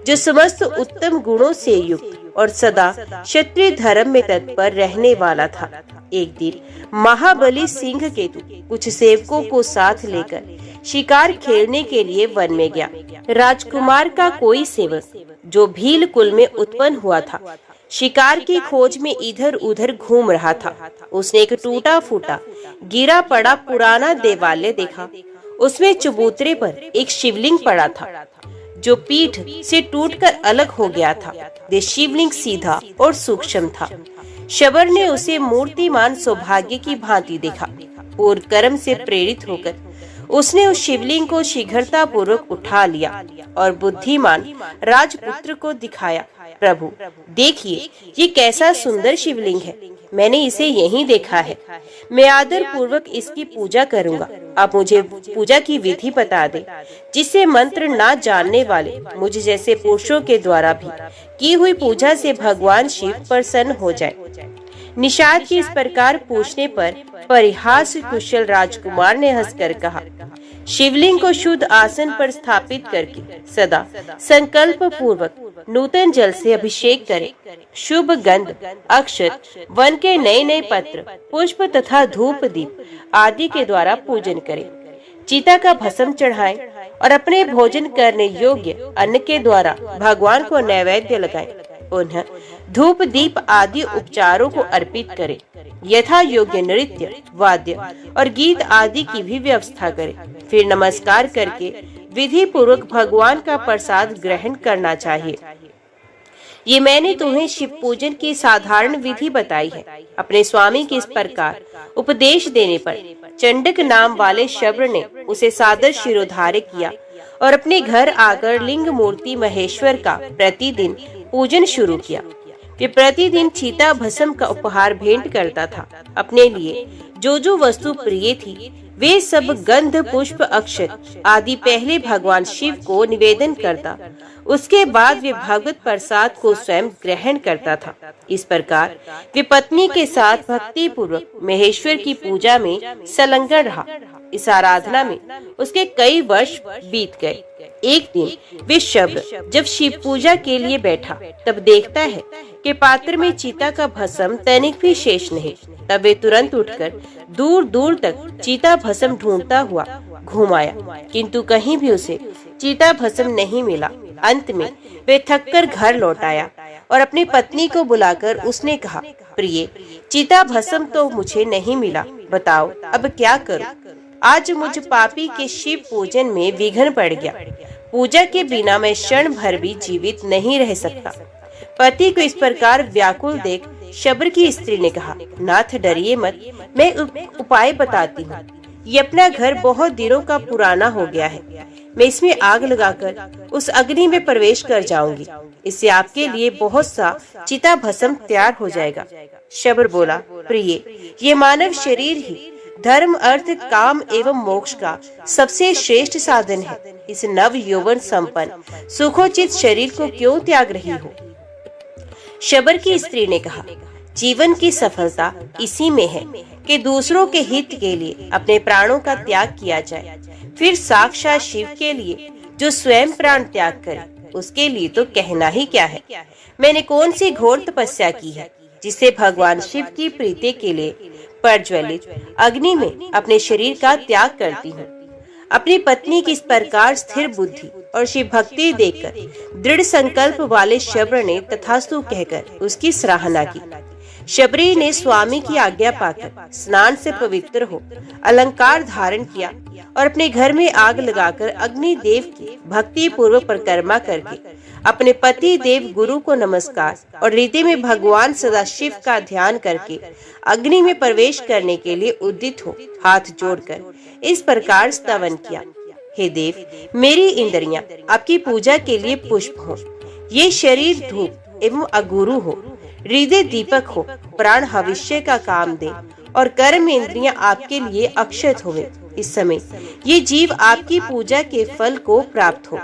जो समस्त उत्तम गुणों से युक्त और सदा क्षत्रिय धर्म में तत्पर रहने वाला था। एक दिन महाबली सिंह केतु कुछ सेवकों को साथ लेकर शिकार खेलने के लिए वन में गया। राजकुमार का कोई सेवक, जो भील कुल में उत्पन्न हुआ था, शिकार की खोज में इधर उधर घूम रहा था। उसने एक टूटा फूटा गिरा पड़ा पुराना देवालय देखा। उसमें चबूतरे पर एक शिवलिंग पड़ा था, जो पीठ से टूटकर अलग हो गया था। ये शिवलिंग सीधा और सूक्ष्म था। शबर ने उसे मूर्तिमान सौभाग्य की भांति देखा। पूर्व कर्म से प्रेरित होकर उसने उस शिवलिंग को शीघ्रता पूर्वक उठा लिया और बुद्धिमान राजपुत्र को दिखाया। प्रभु, देखिए, ये कैसा सुंदर शिवलिंग है। मैंने इसे यहीं देखा है। मैं आदर पूर्वक इसकी पूजा करूंगा। आप मुझे पूजा की विधि बता दें, जिससे मंत्र ना जानने वाले मुझ जैसे पुरुषों के द्वारा भी की हुई पूजा से भगवान शिव प्रसन्न हो जाए। निषाद के इस प्रकार पूछने पर परिहास कुशल राजकुमार ने हंसकर कहा, शिवलिंग को शुद्ध आसन पर स्थापित करके सदा संकल्प पूर्वक नूतन जल से अभिषेक करें। शुभ गंध, अक्षत, वन के नए नए पत्र, पुष्प तथा धूप दीप आदि के द्वारा पूजन करें। चिता का भस्म चढ़ाएं और अपने भोजन करने योग्य अन्न के द्वारा भगवान को नैवेद्य लगाएं। पुनः धूप दीप आदि उपचारों को अर्पित करें। यथा योग्य नृत्य, वाद्य और गीत आदि की भी व्यवस्था करें। फिर नमस्कार करके विधि पूर्वक भगवान का प्रसाद ग्रहण करना चाहिए। ये मैंने तुम्हें शिव पूजन की साधारण विधि बताई है। अपने स्वामी के इस प्रकार उपदेश देने पर चंडक नाम वाले शब्र ने उसे सादर शिरोधार्य किया और अपने घर आकर लिंग मूर्ति महेश्वर का प्रतिदिन पूजन शुरू किया। वे प्रतिदिन चीता भस्म का उपहार भेंट करता था। अपने लिए जो जो वस्तु प्रिय थी, वे सब गंध, पुष्प, अक्षत आदि पहले भगवान शिव को निवेदन करता। उसके बाद वे भगवत प्रसाद को स्वयं ग्रहण करता था। इस प्रकार वे पत्नी के साथ भक्ति पूर्वक महेश्वर की पूजा में संलग्न रहा। इस आराधना में उसके कई वर्ष बीत गए। एक दिन वे शब्द जब शिव पूजा के लिए बैठा, तब देखता है कि पात्र में चीता का भस्म तनिक भी शेष नहीं। तब वे तुरंत उठकर दूर दूर तक चीता भस्म ढूंढता हुआ घूम आया, किंतु कहीं भी उसे चीता भस्म नहीं मिला। अंत में वे थककर घर लौट आया और अपनी पत्नी को बुलाकर उसने कहा, प्रिय, चीता भस्म तो मुझे नहीं मिला, बताओ अब क्या करूं? आज मुझ पापी के शिव पूजन में विघ्न पड़ गया। पूजा के बिना मैं क्षण भर भी जीवित नहीं रह सकता। पति को इस प्रकार व्याकुल देख शबर की स्त्री ने कहा, नाथ डरिए मत, मैं उपाय बताती हूँ। ये अपना घर बहुत दिनों का पुराना हो गया है। मैं इसमें आग लगाकर उस अग्नि में प्रवेश कर जाऊंगी। इससे आपके लिए बहुत सा चिता भस्म तैयार हो जाएगा। शबर बोला, प्रिय, ये मानव शरीर ही धर्म, अर्थ, काम एवं मोक्ष का सबसे श्रेष्ठ साधन है। इस नव यौवन संपन्न सुखोचित शरीर को क्यों त्याग रही हो? शबर की स्त्री ने कहा, जीवन की सफलता इसी में है कि दूसरों के हित के लिए अपने प्राणों का त्याग किया जाए। फिर साक्षात शिव के लिए जो स्वयं प्राण त्याग करे, उसके लिए तो कहना ही क्या है। मैंने कौन सी घोर तपस्या की है जिससे भगवान शिव की प्रीति के लिए प्रज्वलित अग्नि में अपने शरीर का त्याग करती हूँ। अपनी पत्नी की इस प्रकार स्थिर बुद्धि और शिव भक्ति देखकर दृढ़ संकल्प वाले शबर ने तथास्तु कहकर उसकी सराहना की। शबरी ने स्वामी की आज्ञा पाकर स्नान से पवित्र हो अलंकार धारण किया और अपने घर में आग लगाकर अग्नि देव की भक्ति पूर्वक परिक्रमा करके अपने पति देव गुरु को नमस्कार और हृदय में भगवान सदाशिव का ध्यान करके अग्नि में प्रवेश करने के लिए उद्यत हो हाथ जोड़कर इस प्रकार स्तवन किया, हे देव, मेरी इंद्रियां आपकी पूजा के लिए पुष्प हो, ये शरीर धूप एवं अगुरु हो, हृदय दीपक हो, प्राण भविष्य का काम दे और कर्म इंद्रियां आपके लिए अक्षत होवे। इस समय ये जीव आपकी पूजा के फल को प्राप्त हो।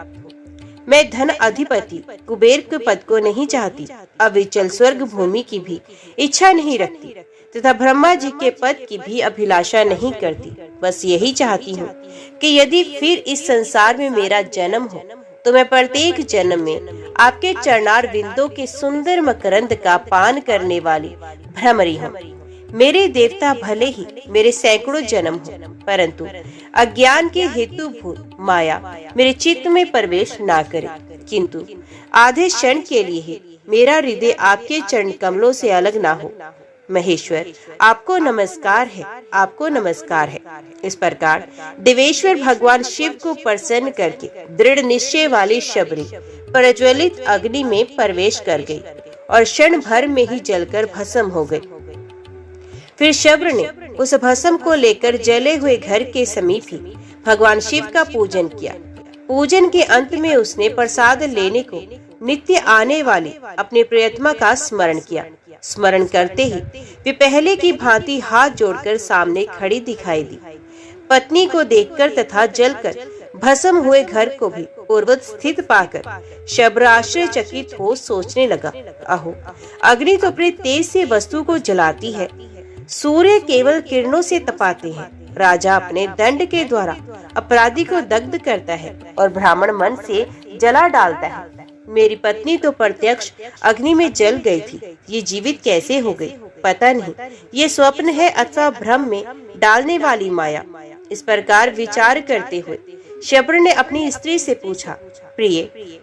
मैं धन अधिपति कुबेर के पद को नहीं चाहती, अविचल स्वर्ग भूमि की भी इच्छा नहीं रखती तथा ब्रह्मा जी के पद की भी अभिलाषा नहीं करती। बस यही चाहती हूँ कि यदि फिर इस संसार में मेरा जन्म हो तो मैं प्रत्येक जन्म में आपके चरणार बिंदों के सुंदर मकरंद का पान करने वाली भ्रमरी हूँ। मेरे देवता भले ही मेरे सैकड़ों जन्म हो, परंतु अज्ञान के हेतुभूत माया मेरे चित्त में प्रवेश ना करे, किंतु आधे क्षण के लिए ही मेरा हृदय आपके चरण कमलों से अलग ना हो। महेश्वर, आपको नमस्कार है, आपको नमस्कार है। इस प्रकार देवेश्वर भगवान शिव को प्रसन्न करके दृढ़ निश्चय वाली शबरी प्रज्वलित अग्नि में प्रवेश कर गई और क्षण भर में ही जलकर भस्म हो गई। फिर शब्र ने उस भस्म को लेकर जले हुए घर के समीप ही भगवान शिव का पूजन किया। पूजन के अंत में उसने प्रसाद लेने को नित्य आने वाली अपने प्रियतमा का स्मरण किया। स्मरण करते ही वे पहले की भांति हाथ जोड़कर सामने खड़ी दिखाई दी। पत्नी को देखकर तथा जलकर भस्म हुए घर को भी पूर्ववत स्थित पाकर शब्र आश्चर्यचकित हो सोचने लगा, अहो, अग्नि तो बड़े तेज से वस्तु को जलाती है, सूर्य केवल किरणों से तपाते हैं, राजा अपने दंड के द्वारा अपराधी को दग्ध करता है और ब्राह्मण मन से जला डालता है। मेरी पत्नी तो प्रत्यक्ष अग्नि में जल गई थी, ये जीवित कैसे हो गई? पता नहीं ये स्वप्न है अथवा भ्रम में डालने वाली माया। इस प्रकार विचार करते हुए शब्र ने अपनी स्त्री से पूछा, प्रिय,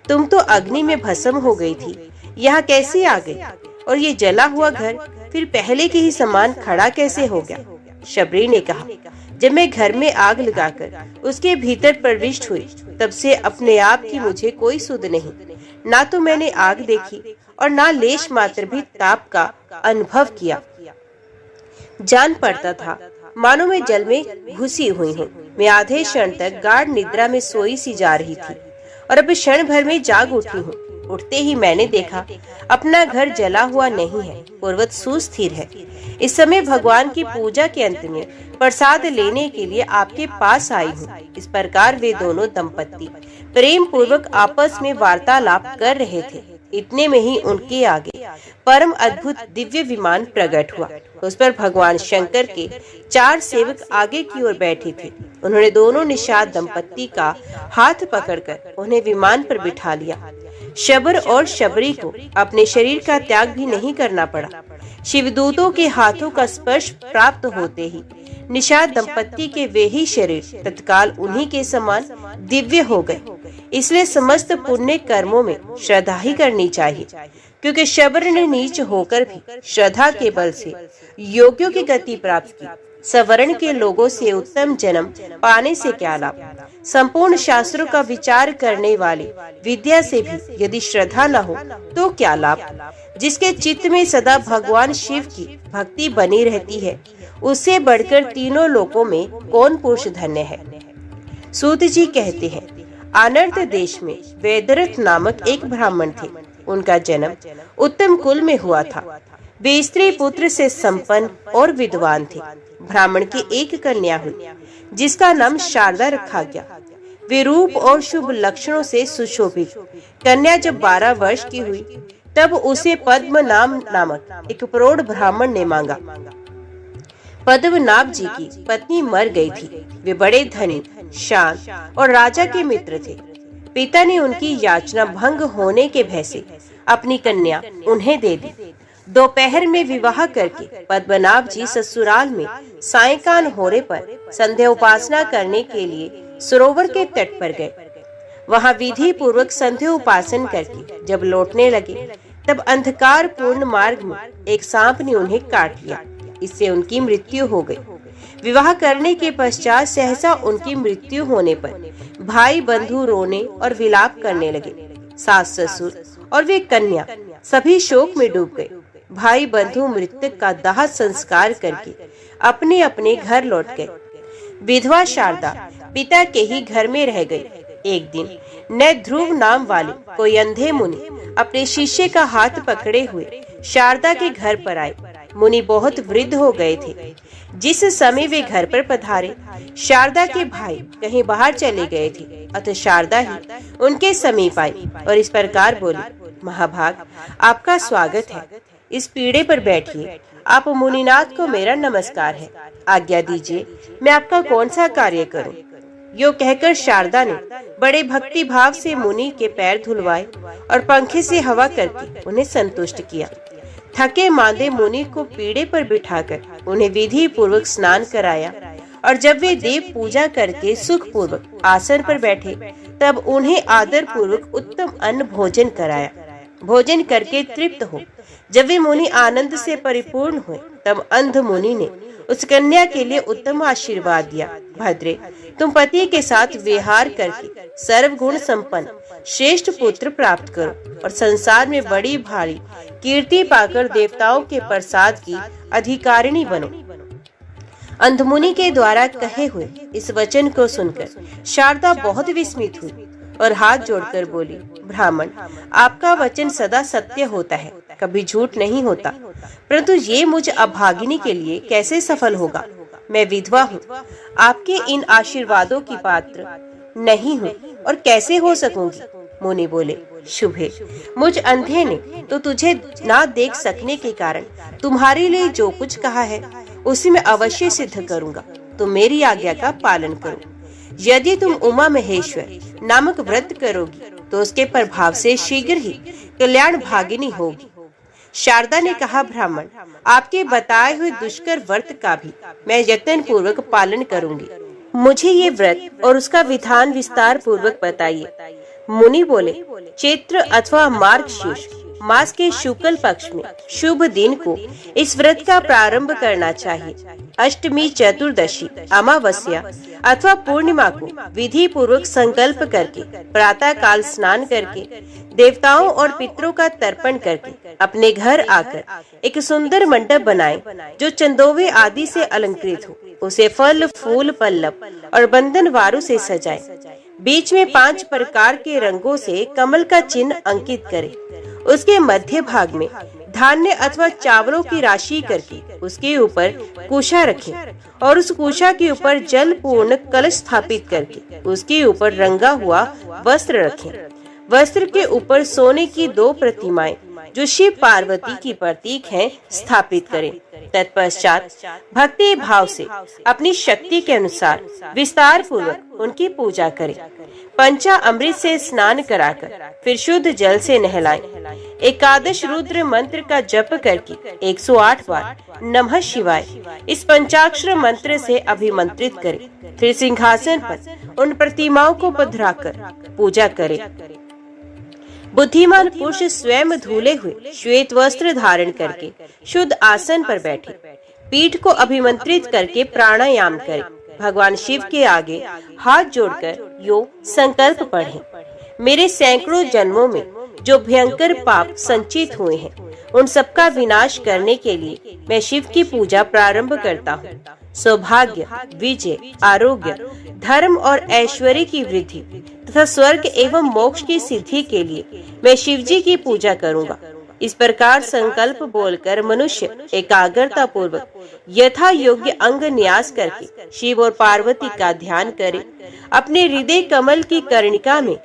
तुम तो अग्नि में भस्म हो गई थी, यहाँ कैसे आ गई? और ये जला हुआ घर फिर पहले के ही समान खड़ा कैसे हो गया? शबरी ने कहा, जब मैं घर में आग लगाकर उसके भीतर प्रविष्ट हुई तब से अपने आप की मुझे कोई सुध नहीं। ना तो मैंने आग देखी और ना लेश मात्र भी ताप का अनुभव किया। जान पड़ता था मानो मैं जल में घुसी हुई हूँ। मैं आधे क्षण तक गाढ़ निद्रा में सोई सी जा रही थी और अब क्षण भर में जाग उठी हूँ। उठते ही मैंने देखा अपना घर जला हुआ नहीं है, पूर्वत सुस्थिर है। इस समय भगवान की पूजा के अंत में प्रसाद लेने के लिए आपके पास आई हूँ। इस प्रकार वे दोनों दंपत्ति प्रेम पूर्वक आपस में वार्तालाप कर रहे थे। इतने में ही उनके आगे परम अद्भुत दिव्य विमान प्रकट हुआ। उस पर भगवान शंकर के 4 सेवक आगे की ओर बैठे थे। उन्होंने दोनों निषाद दंपत्ति का हाथ पकड़कर उन्हें विमान पर बिठा लिया। शबर और शबरी को अपने शरीर का त्याग भी नहीं करना पड़ा। शिवदूतों के हाथों का स्पर्श प्राप्त होते ही निषाद दंपत्ति के वे ही शरीर तत्काल उन्हीं के समान दिव्य हो गए। इसलिए समस्त पुण्य कर्मों में श्रद्धा ही करनी चाहिए, क्योंकि शबर ने नीच होकर भी श्रद्धा के बल से योग्यों की गति प्राप्त की। सवर्ण के लोगों से उत्तम जन्म पाने से क्या लाभ? संपूर्ण शास्त्रों का विचार करने वाले विद्या से भी यदि श्रद्धा न हो तो क्या लाभ? जिसके चित्त में सदा भगवान शिव की भक्ति बनी रहती है, उससे बढ़कर तीनों लोकों में कौन पुरुष धन्य है? सूत जी कहते हैं, आनर्त देश में वेदरथ नामक एक ब्राह्मण थे। उनका जन्म उत्तम कुल में हुआ था। वे स्त्री पुत्र से संपन्न और विद्वान थे। ब्राह्मण की एक कन्या हुई जिसका नाम शारदा रखा गया। वे रूप और शुभ लक्षणों से सुशोभित। कन्या जब 12 वर्ष की हुई तब उसे पद्मनाभ नामक एक प्रौढ़ ब्राह्मण ने मांगा। पद्मनाभ जी की पत्नी मर गई थी। वे बड़े धनी, शांत और राजा के मित्र थे। पिता ने उनकी याचना भंग होने के भय से अपनी कन्या उन्हें दे दी। दोपहर में विवाह करके पद्मनाभ जी ससुराल में सायंकाल होने पर संध्या उपासना करने के लिए सरोवर के तट पर गए। वहां विधि पूर्वक संध्या उपासन करके जब लौटने लगे तब अंधकार पूर्ण मार्ग में एक सांप ने उन्हें काट लिया। इससे उनकी मृत्यु हो गई। विवाह करने के पश्चात सहसा उनकी मृत्यु होने पर भाई बंधु रोने और विलाप करने लगे। सास ससुर और वे कन्या सभी शोक में डूब गए। भाई बंधु मृतक का दाह संस्कार करके अपने अपने घर लौट गए। विधवा शारदा पिता के ही घर में रह गई। एक दिन न ध्रुव नाम वाले कोई अंधे मुनि अपने शिष्य का हाथ पकड़े हुए शारदा के घर पर आए। मुनि बहुत वृद्ध हो गए थे। जिस समय वे घर पर पधारे शारदा के भाई कहीं बाहर चले गए थे, अतः शारदा ही उनके समीप आई और इस प्रकार बोली, महाभाग आपका स्वागत है। इस पीढ़े पर बैठिए। आप मुनिनाथ को मेरा नमस्कार है। आज्ञा दीजिए मैं आपका कौन सा कार्य करूं। यो कहकर शारदा ने बड़े भक्ति भाव से मुनि के पैर धुलवाए और पंखे से हवा करके उन्हें संतुष्ट किया। थके मांदे मुनि को पीढ़े पर बिठाकर उन्हें विधि पूर्वक स्नान कराया और जब वे देव पूजा करके सुख पूर्वक आसन पर बैठे तब उन्हें आदर पूर्वक उत्तम अन्न भोजन कराया। भोजन करके तृप्त हो जब वे मुनि आनंद से परिपूर्ण हुए तब अंध मुनि ने उस कन्या के लिए उत्तम आशीर्वाद दिया। भद्रे, तुम पति के साथ विहार करके सर्वगुण संपन्न श्रेष्ठ पुत्र प्राप्त करो और संसार में बड़ी भारी कीर्ति पाकर देवताओं के प्रसाद की अधिकारिणी बनो। अंधमुनि के द्वारा कहे हुए इस वचन को सुनकर शारदा बहुत विस्मित हुई और हाथ जोड़कर बोली, ब्राह्मण, आपका वचन सदा सत्य होता है, कभी झूठ नहीं होता, परंतु ये मुझ अभागिनी के लिए कैसे सफल होगा। मैं विधवा हूँ, आपके इन आशीर्वादों की पात्र नहीं हूँ और कैसे हो सकूंगी। मुनि बोले, शुभे, मुझ अंधे ने तो तुझे ना देख सकने के कारण तुम्हारे लिए जो कुछ कहा है उसी में अवश्य सिद्ध करूंगा। तुम मेरी आज्ञा का पालन करो। यदि तुम उमा महेश्वर नामक व्रत करोगी तो उसके प्रभाव से शीघ्र ही कल्याण भागिनी होगी। शारदा ने कहा, ब्राह्मण, आपके बताए हुए दुष्कर व्रत का भी मैं यत्न पूर्वक पालन करूंगी। मुझे ये व्रत और उसका विधान विस्तार पूर्वक बताइए। मुनि बोले, चैत्र अथवा मार्गशीर्ष मास के शुक्ल पक्ष में शुभ दिन को इस व्रत का प्रारंभ करना चाहिए। अष्टमी, चतुर्दशी, अमावस्या अथवा पूर्णिमा को विधि पूर्वक संकल्प करके प्रातः काल स्नान करके देवताओं और पितरों का तर्पण करके अपने घर आकर एक सुंदर मंडप बनाए जो चंदोवे आदि से अलंकृत हो। उसे फल, फूल, पल्लव और बंधन वारों से सजाए। बीच में 5 प्रकार के रंगों से कमल का चिन्ह अंकित करे। उसके मध्य भाग में धान्य अथवा चावलों की राशि करके उसके ऊपर कुशा रखें और उस कुशा के ऊपर जल पूर्ण कलश स्थापित करके उसके ऊपर रंगा हुआ वस्त्र रखें। वस्त्र के ऊपर सोने की 2 प्रतिमाएं जो शिव पार्वती की प्रतीक हैं स्थापित करें। तत्पश्चात भक्ति भाव से अपनी शक्ति के अनुसार विस्तार पूर्वक उनकी पूजा करें। पंचा अमृत से स्नान कराकर फिर शुद्ध जल से नहलाएं। एकादश रुद्र मंत्र का जप करके 108 बार नमः शिवाय इस पंचाक्षर मंत्र से अभिमंत्रित करें। फिर सिंहासन पर उन प्रतिमाओं को पधराकर पूजा करें। बुद्धिमान पुरुष स्वयं धुले हुए श्वेत वस्त्र धारण करके शुद्ध आसन पर बैठे। पीठ को अभिमंत्रित करके प्राणायाम करें। भगवान शिव के आगे हाथ जोड़कर यो संकल्प पढ़ें, मेरे सैकड़ों जन्मों में जो भयंकर पाप संचित हुए हैं, उन सबका विनाश करने के लिए मैं शिव की पूजा प्रारंभ करता हूँ। सौभाग्य, विजय, आरोग्य, धर्म और ऐश्वर्य की वृद्धि तथा स्वर्ग एवं मोक्ष की सिद्धि के लिए मैं शिव जी की पूजा करूँगा। इस प्रकार संकल्प बोलकर मनुष्य एकाग्रता पूर्वक यथा योग्य अंग न्यास करके शिव और पार्वती का ध्यान करे। अपने हृदय कमल की कर्णिका में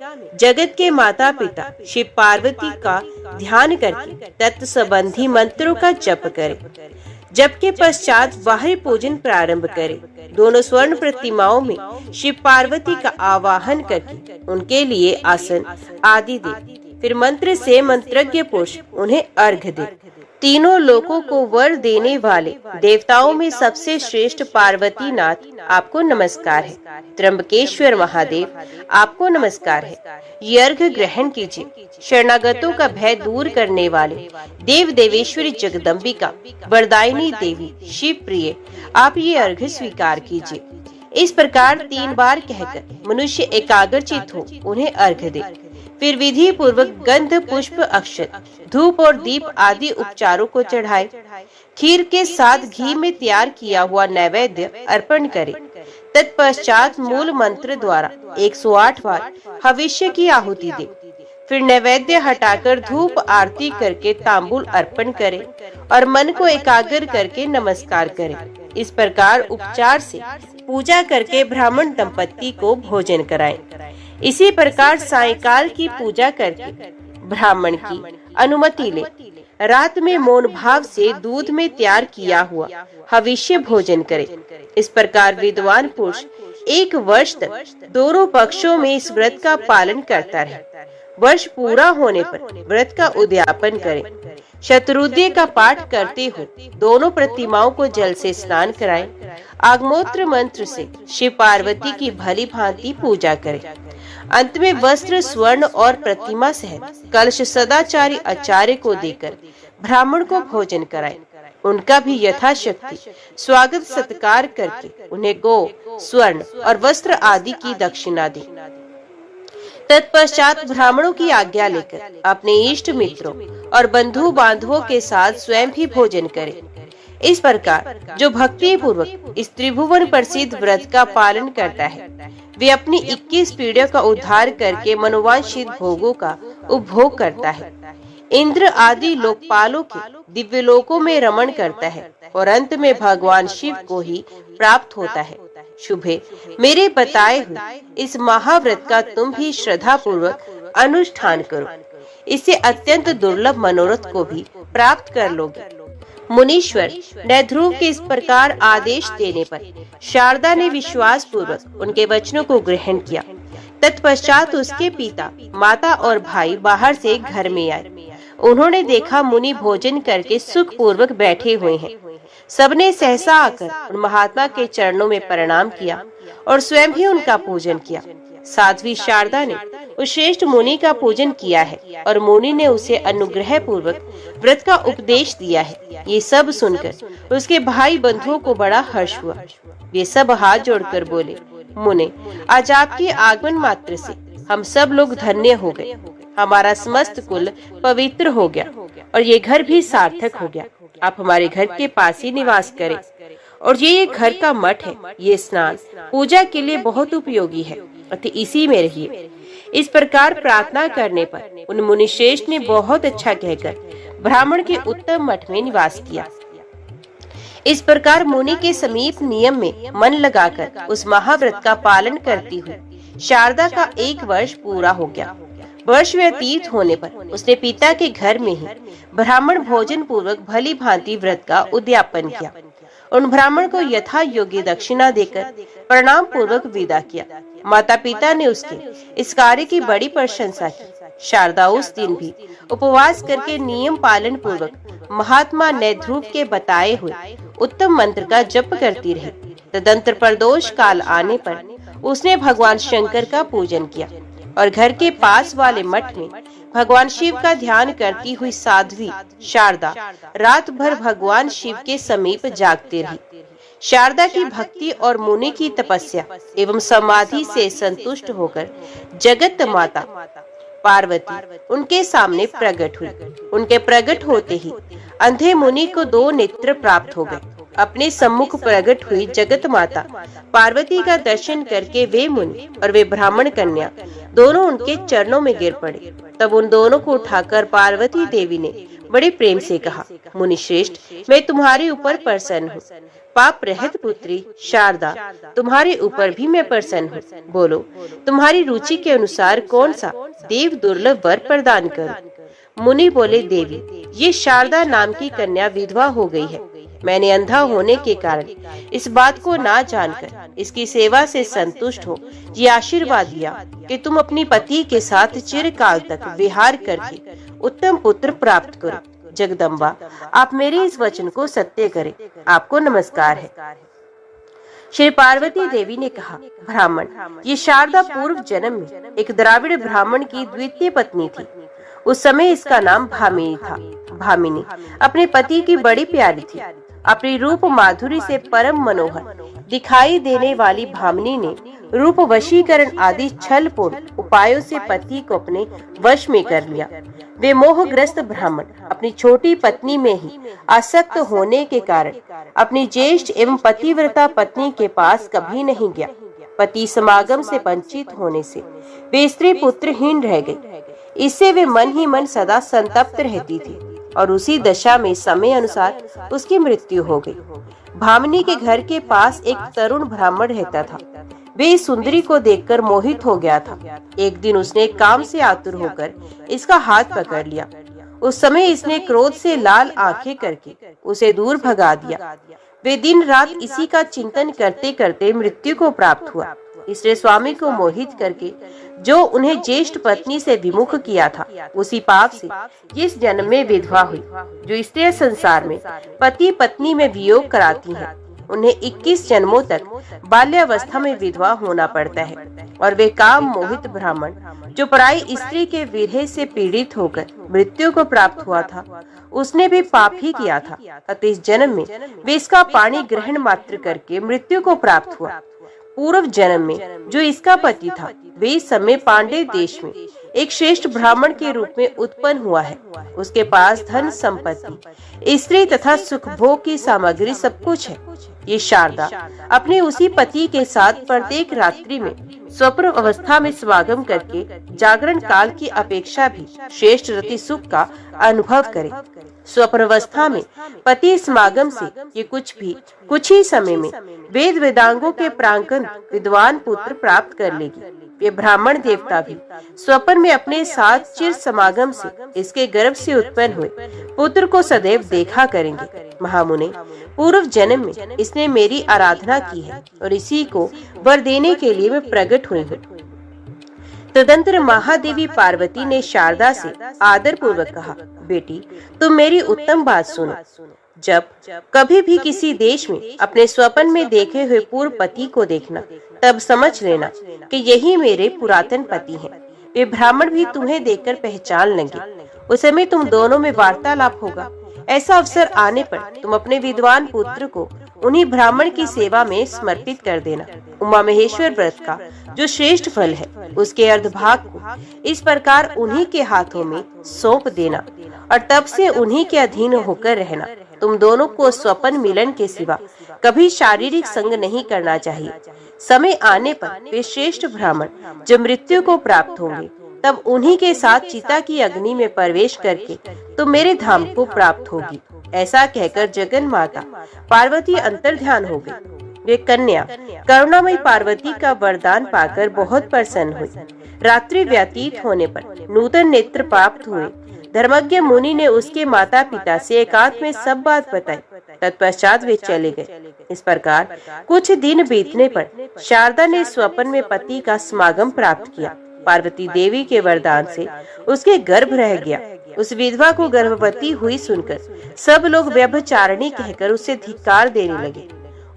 जगत के माता पिता शिव पार्वती का ध्यान करके तत्व संबंधी मंत्रों का जप करे। जप के पश्चात बाहरी पूजन प्रारंभ करे। दोनों स्वर्ण प्रतिमाओं में शिव पार्वती का आवाहन करके उनके लिए आसन आदि दे। फिर मंत्र से मंत्रज्ञ पुरुष उन्हें अर्घ दे। तीनों लोकों को वर देने वाले देवताओं में सबसे श्रेष्ठ पार्वती नाथ आपको नमस्कार है। त्र्यंबकेश्वर महादेव आपको नमस्कार है। ये अर्घ ग्रहण कीजिए। शरणागतों का भय दूर करने वाले देव देवेश्वरी जगदम्बिका वरदायिनी देवी शिव प्रिय आप ये अर्घ स्वीकार कीजिए। इस प्रकार 3 बार कहकर मनुष्य एकाग्रचित हो उन्हें अर्घ दे। फिर विधि पूर्वक गंध, पुष्प, अक्षत, धूप और दीप आदि उपचारों को चढ़ाए। खीर के साथ घी में तैयार किया हुआ नैवेद्य अर्पण करे। तत्पश्चात मूल मंत्र द्वारा 108 बार हविष्य की आहुति दे। फिर नैवेद्य हटाकर धूप आरती करके तांबूल अर्पण करे और मन को एकाग्र करके नमस्कार करे। इस प्रकार उपचार से पूजा करके ब्राह्मण दंपत्ति को भोजन कराएं। इसी प्रकार सायंकाल की पूजा करके ब्राह्मण की अनुमति ले रात में मौन भाव से दूध में तैयार किया हुआ हविष्य भोजन करे। इस प्रकार विद्वान पुरुष 1 वर्ष तक दोनों पक्षों में इस व्रत का पालन करता रहे। वर्ष पूरा होने पर व्रत का उद्यापन करे। शतरुद्र का पाठ करते हुए दोनों प्रतिमाओं को जल से स्नान कराएं। आगमोत्र मंत्र से शिव पार्वती की भली भांति पूजा करें। अंत में वस्त्र, स्वर्ण और प्रतिमा सहित कलश सदाचारी आचार्य को देकर ब्राह्मण को भोजन कराएं। उनका भी यथाशक्ति स्वागत सत्कार करके उन्हें गो, स्वर्ण और वस्त्र आदि की दक्षिणा दें। तत्पश्चात ब्राह्मणों की आज्ञा लेकर अपने इष्ट मित्रों और बंधु बांधवों के साथ स्वयं भी भोजन करें। इस प्रकार जो भक्ति पूर्वक इस त्रिभुवन प्रसिद्ध व्रत का पालन करता है, वे अपनी 21 पीढ़ियों का उद्धार करके मनोवांछित भोगों का उपभोग करता है। इंद्र आदि लोकपालों के दिव्य लोकों में रमण करता है और अंत में भगवान शिव को ही प्राप्त होता है। शुभे, मेरे बताए हुए इस महाव्रत का तुम भी श्रद्धा पूर्वक अनुष्ठान करो। इससे अत्यंत दुर्लभ मनोरथ को भी प्राप्त कर लोगे। मुनीश्वर नैध्रुव के इस प्रकार आदेश देने पर शारदा ने विश्वास पूर्वक उनके वचनों को ग्रहण किया। तत्पश्चात उसके पिता, माता और भाई बाहर से घर में आए। उन्होंने देखा मुनि भोजन करके सुख पूर्वक बैठे हुए हैं। सबने सहसा आकर उन महात्मा के चरणों में प्रणाम किया और स्वयं भी उनका पूजन किया। साध्वी शारदा ने उस श्रेष्ठ मुनि का पूजन किया है और मुनि ने उसे अनुग्रह पूर्वक व्रत का उपदेश दिया है। ये सब सुनकर उसके भाई बंधुओं को बड़ा हर्ष हुआ। वे सब हाथ जोड़कर बोले, मुने, आज आपके आगमन मात्र से हम सब लोग धन्य हो गए। हमारा समस्त कुल पवित्र हो गया और ये घर भी सार्थक हो गया। आप हमारे घर के पास ही निवास करें और ये घर का मठ है। ये स्नान पूजा के लिए बहुत उपयोगी है, अतः इसी में रहिए। इस प्रकार प्रार्थना करने पर उन मुनि श्रेष्ठ ने बहुत अच्छा कहकर ब्राह्मण के उत्तम मठ में निवास किया। इस प्रकार मुनि के समीप नियम में मन लगाकर उस महाव्रत का पालन करती हुई शारदा का 1 वर्ष पूरा हो गया। वर्ष व्यतीत होने पर उसने पिता के घर में ही ब्राह्मण भोजन पूर्वक भली भांति व्रत का उद्यापन किया। उन ब्राह्मण को यथा योग्य दक्षिणा देकर प्रणाम पूर्वक विदा किया। माता पिता ने उसके इस कार्य की बड़ी प्रशंसा की। शारदा उस दिन भी उपवास करके नियम पालन पूर्वक महात्मा नैध्रुव के बताए हुए उत्तम मंत्र का जप करती रही। तदंतर प्रदोष काल आने पर उसने भगवान शंकर का पूजन किया और घर के पास वाले मठ में भगवान शिव का ध्यान करती हुई साध्वी शारदा रात भर भगवान शिव के समीप जागती रही। शारदा की भक्ति और मुनि की तपस्या एवं समाधि से संतुष्ट होकर जगत माता पार्वती उनके सामने प्रकट हुई। उनके प्रकट होते ही अंधे मुनि को 2 नेत्र प्राप्त हो गए। अपने सम्मुख प्रकट हुई जगत माता पार्वती का दर्शन करके वे मुनि और वे ब्राह्मण कन्या दोनों उनके चरणों में गिर पड़े। तब उन दोनों को उठाकर पार्वती देवी ने बड़े प्रेम से कहा, मुनि श्रेष्ठ, मैं तुम्हारे ऊपर प्रसन्न हूँ। पाप रहित पुत्री शारदा, तुम्हारे ऊपर भी मैं प्रसन्न हूँ। बोलो, तुम्हारी रुचि के अनुसार कौन सा देव दुर्लभ वर प्रदान करूं? मुनि बोले, देवी, ये शारदा नाम की कन्या विधवा हो गई है। मैंने अंधा होने के कारण इस बात को ना जानकर इसकी सेवा से संतुष्ट हो ये आशीर्वाद दिया कि तुम अपनी पति के साथ चिरकाल तक विहार करके उत्तम पुत्र प्राप्त करो। जगदम्बा, आप मेरे इस वचन को सत्य करें। आपको नमस्कार है। श्री पार्वती देवी ने कहा, ब्राह्मण, ये शारदा पूर्व जन्म में एक द्राविड़ ब्राह्मण की द्वितीय पत्नी थी। उस समय इसका नाम भामिनी था। भामिनी अपने पति की बड़ी प्यारी थी। अपनी रूप माधुरी से परम मनोहर दिखाई देने वाली भामिनी ने रूप वशीकरण आदि छलपूर्ण उपायों से पति को अपने वश में कर लिया। वे मोहग्रस्त ब्राह्मण अपनी छोटी पत्नी में ही आसक्त होने के कारण अपनी ज्येष्ठ एवं पतिव्रता पत्नी के पास कभी नहीं गया। पति समागम से वंचित होने से वे स्त्री पुत्रहीन रह गई। इससे वे मन ही मन सदा संतप्त रहती थी और उसी दशा में समय अनुसार उसकी मृत्यु हो गई। भामिनी के घर के पास एक तरुण ब्राह्मण रहता था। वे इस सुंदरी को देखकर मोहित हो गया था। एक दिन उसने काम से आतुर होकर इसका हाथ पकड़ लिया। उस समय इसने क्रोध से लाल आंखें करके उसे दूर भगा दिया। वे दिन रात इसी का चिंतन करते करते मृत्यु को प्राप्त हुआ। इसने स्वामी को मोहित करके जो उन्हें ज्येष्ठ पत्नी से विमुख किया था, उसी पाप से इस जन्म में विधवा हुई। जो स्त्रियां संसार में पति पत्नी में वियोग कराती हैं, उन्हें 21 जन्मों तक बाल्यावस्था में विधवा होना पड़ता है। और वे काम मोहित ब्राह्मण जो पराई स्त्री के विरह से पीड़ित होकर मृत्यु को प्राप्त हुआ था, उसने भी पाप ही किया था। अतः इस जन्म में वे इसका पानी ग्रहण मात्र करके मृत्यु को प्राप्त हुआ। पूर्व जन्म में जो इसका पति था, वे इस समय पांडे देश में एक श्रेष्ठ ब्राह्मण के रूप में उत्पन्न हुआ है। उसके पास धन संपत्ति, स्त्री तथा सुख भोग की सामग्री सब कुछ है। ये शारदा अपने उसी पति के साथ प्रत्येक रात्रि में स्वप्न अवस्था में समागम करके जागरण काल की अपेक्षा भी श्रेष्ठ रति सुख का अनुभव करे। स्वप्न अवस्था में पति समागम से ये कुछ ही समय में वेद वेदांगों के प्रांगण विद्वान पुत्र प्राप्त कर लेगी। ये ब्राह्मण देवता भी स्वप्न में अपने साथ चिर समागम से इसके गर्भ से उत्पन्न हुए पुत्र को सदैव देखा करेंगे। महामुने, पूर्व जन्म में इसने मेरी आराधना की है और इसी को वर देने के लिए मैं प्रकट हुई हूँ। तदंतर महादेवी पार्वती ने शारदा से आदर पूर्वक कहा, बेटी, तुम मेरी उत्तम बात सुनो। जब कभी भी किसी देश में अपने स्वप्न में देखे हुए पूर्व पति को देखना, तब समझ लेना कि यही मेरे पुरातन पति हैं। वे ब्राह्मण भी तुम्हें देखकर पहचान लेंगे। उस समय तुम दोनों में वार्तालाप होगा। ऐसा अवसर आने पर तुम अपने विद्वान पुत्र को उन्हीं ब्राह्मण की सेवा में समर्पित कर देना। उमा महेश्वर व्रत का जो श्रेष्ठ फल है, उसके अर्धभाग को इस प्रकार उन्हीं के हाथों में सौंप देना और तब से उन्हीं के अधीन होकर रहना। तुम दोनों को स्वप्न मिलन के सिवा कभी शारीरिक संग नहीं करना चाहिए। समय आने पर वे श्रेष्ठ ब्राह्मण जब मृत्यु को प्राप्त होंगे, तब उन्हीं के साथ चिता की अग्नि में प्रवेश करके तुम मेरे धाम को प्राप्त होगी। ऐसा कहकर जगन माता पार्वती अंतर्ध्यान हो गई। वे कन्या करुणामयी पार्वती का वरदान पाकर बहुत प्रसन्न हुई। रात्रि व्यतीत होने पर नूतन नेत्र प्राप्त हुए। धर्मज्ञ मुनि ने उसके माता पिता से एकांत में सब बात बताई। तत्पश्चात वे चले गए। इस प्रकार कुछ दिन बीतने पर शारदा ने स्वप्न में पति का समागम प्राप्त किया। पार्वती देवी के वरदान से उसके गर्भ रह गया। उस विधवा को गर्भवती हुई सुनकर सब लोग व्यभिचारिणी कहकर उसे धिक्कार देने लगे।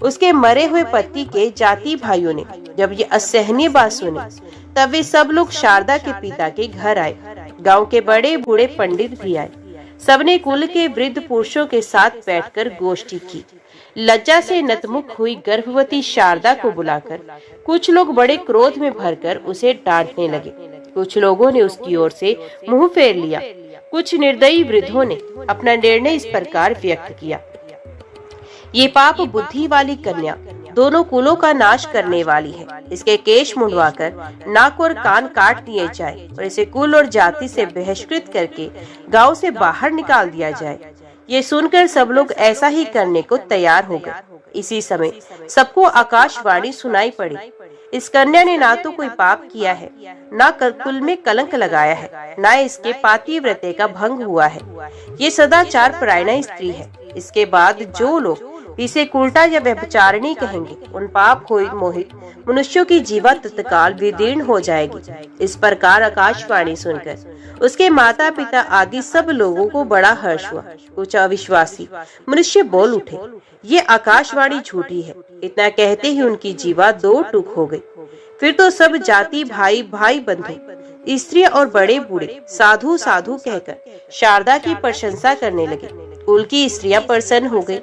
उसके मरे हुए पति के जाति भाइयों ने जब ये असहनीय बात सुनी, तब वे सब लोग शारदा के पिता के घर आए। गांव के बड़े बूढ़े पंडित भी आए। सबने कुल के वृद्ध पुरुषों के साथ बैठकर गोष्ठी की। लज्जा से नतमुख हुई गर्भवती शारदा को बुलाकर कुछ लोग बड़े क्रोध में भरकर उसे डांटने लगे। कुछ लोगों ने उसकी ओर से मुंह फेर लिया। कुछ निर्दयी वृद्धों ने अपना निर्णय इस प्रकार व्यक्त किया, ये पाप बुद्धि वाली कन्या दोनों कुलों का नाश करने वाली है। इसके केश मुंडवाकर नाक और कान काट दिए जाए और इसे कुल और जाति से बहिष्कृत करके गांव से बाहर निकाल दिया जाए। ये सुनकर सब लोग ऐसा ही करने को तैयार हो गए। इसी समय सबको आकाशवाणी सुनाई पड़ी, इस कन्या ने ना तो कोई पाप किया है, ना कुल में कलंक लगाया है, ना इसके पातिव्रत्य का भंग हुआ है। ये सदाचार परायणा स्त्री है। इसके बाद जो लोग इसे उल्टा या व्यभिचारिणी कहेंगे, उन पाप मोहित मनुष्यों की जीवा तत्काल विदीर्ण हो जाएगी। इस प्रकार आकाशवाणी सुनकर उसके माता पिता आदि सब लोगों को बड़ा हर्ष हुआ। कुछ अविश्वासी मनुष्य बोल उठे, ये आकाशवाणी झूठी है। इतना कहते ही उनकी जीवा दो टुक हो गई। फिर तो सब जाति भाई भाई बंधु, स्त्री और बड़े बूढ़े साधु साधु कहकर शारदा की प्रशंसा करने लगे। कुल की स्त्रियां प्रसन्न हो गई।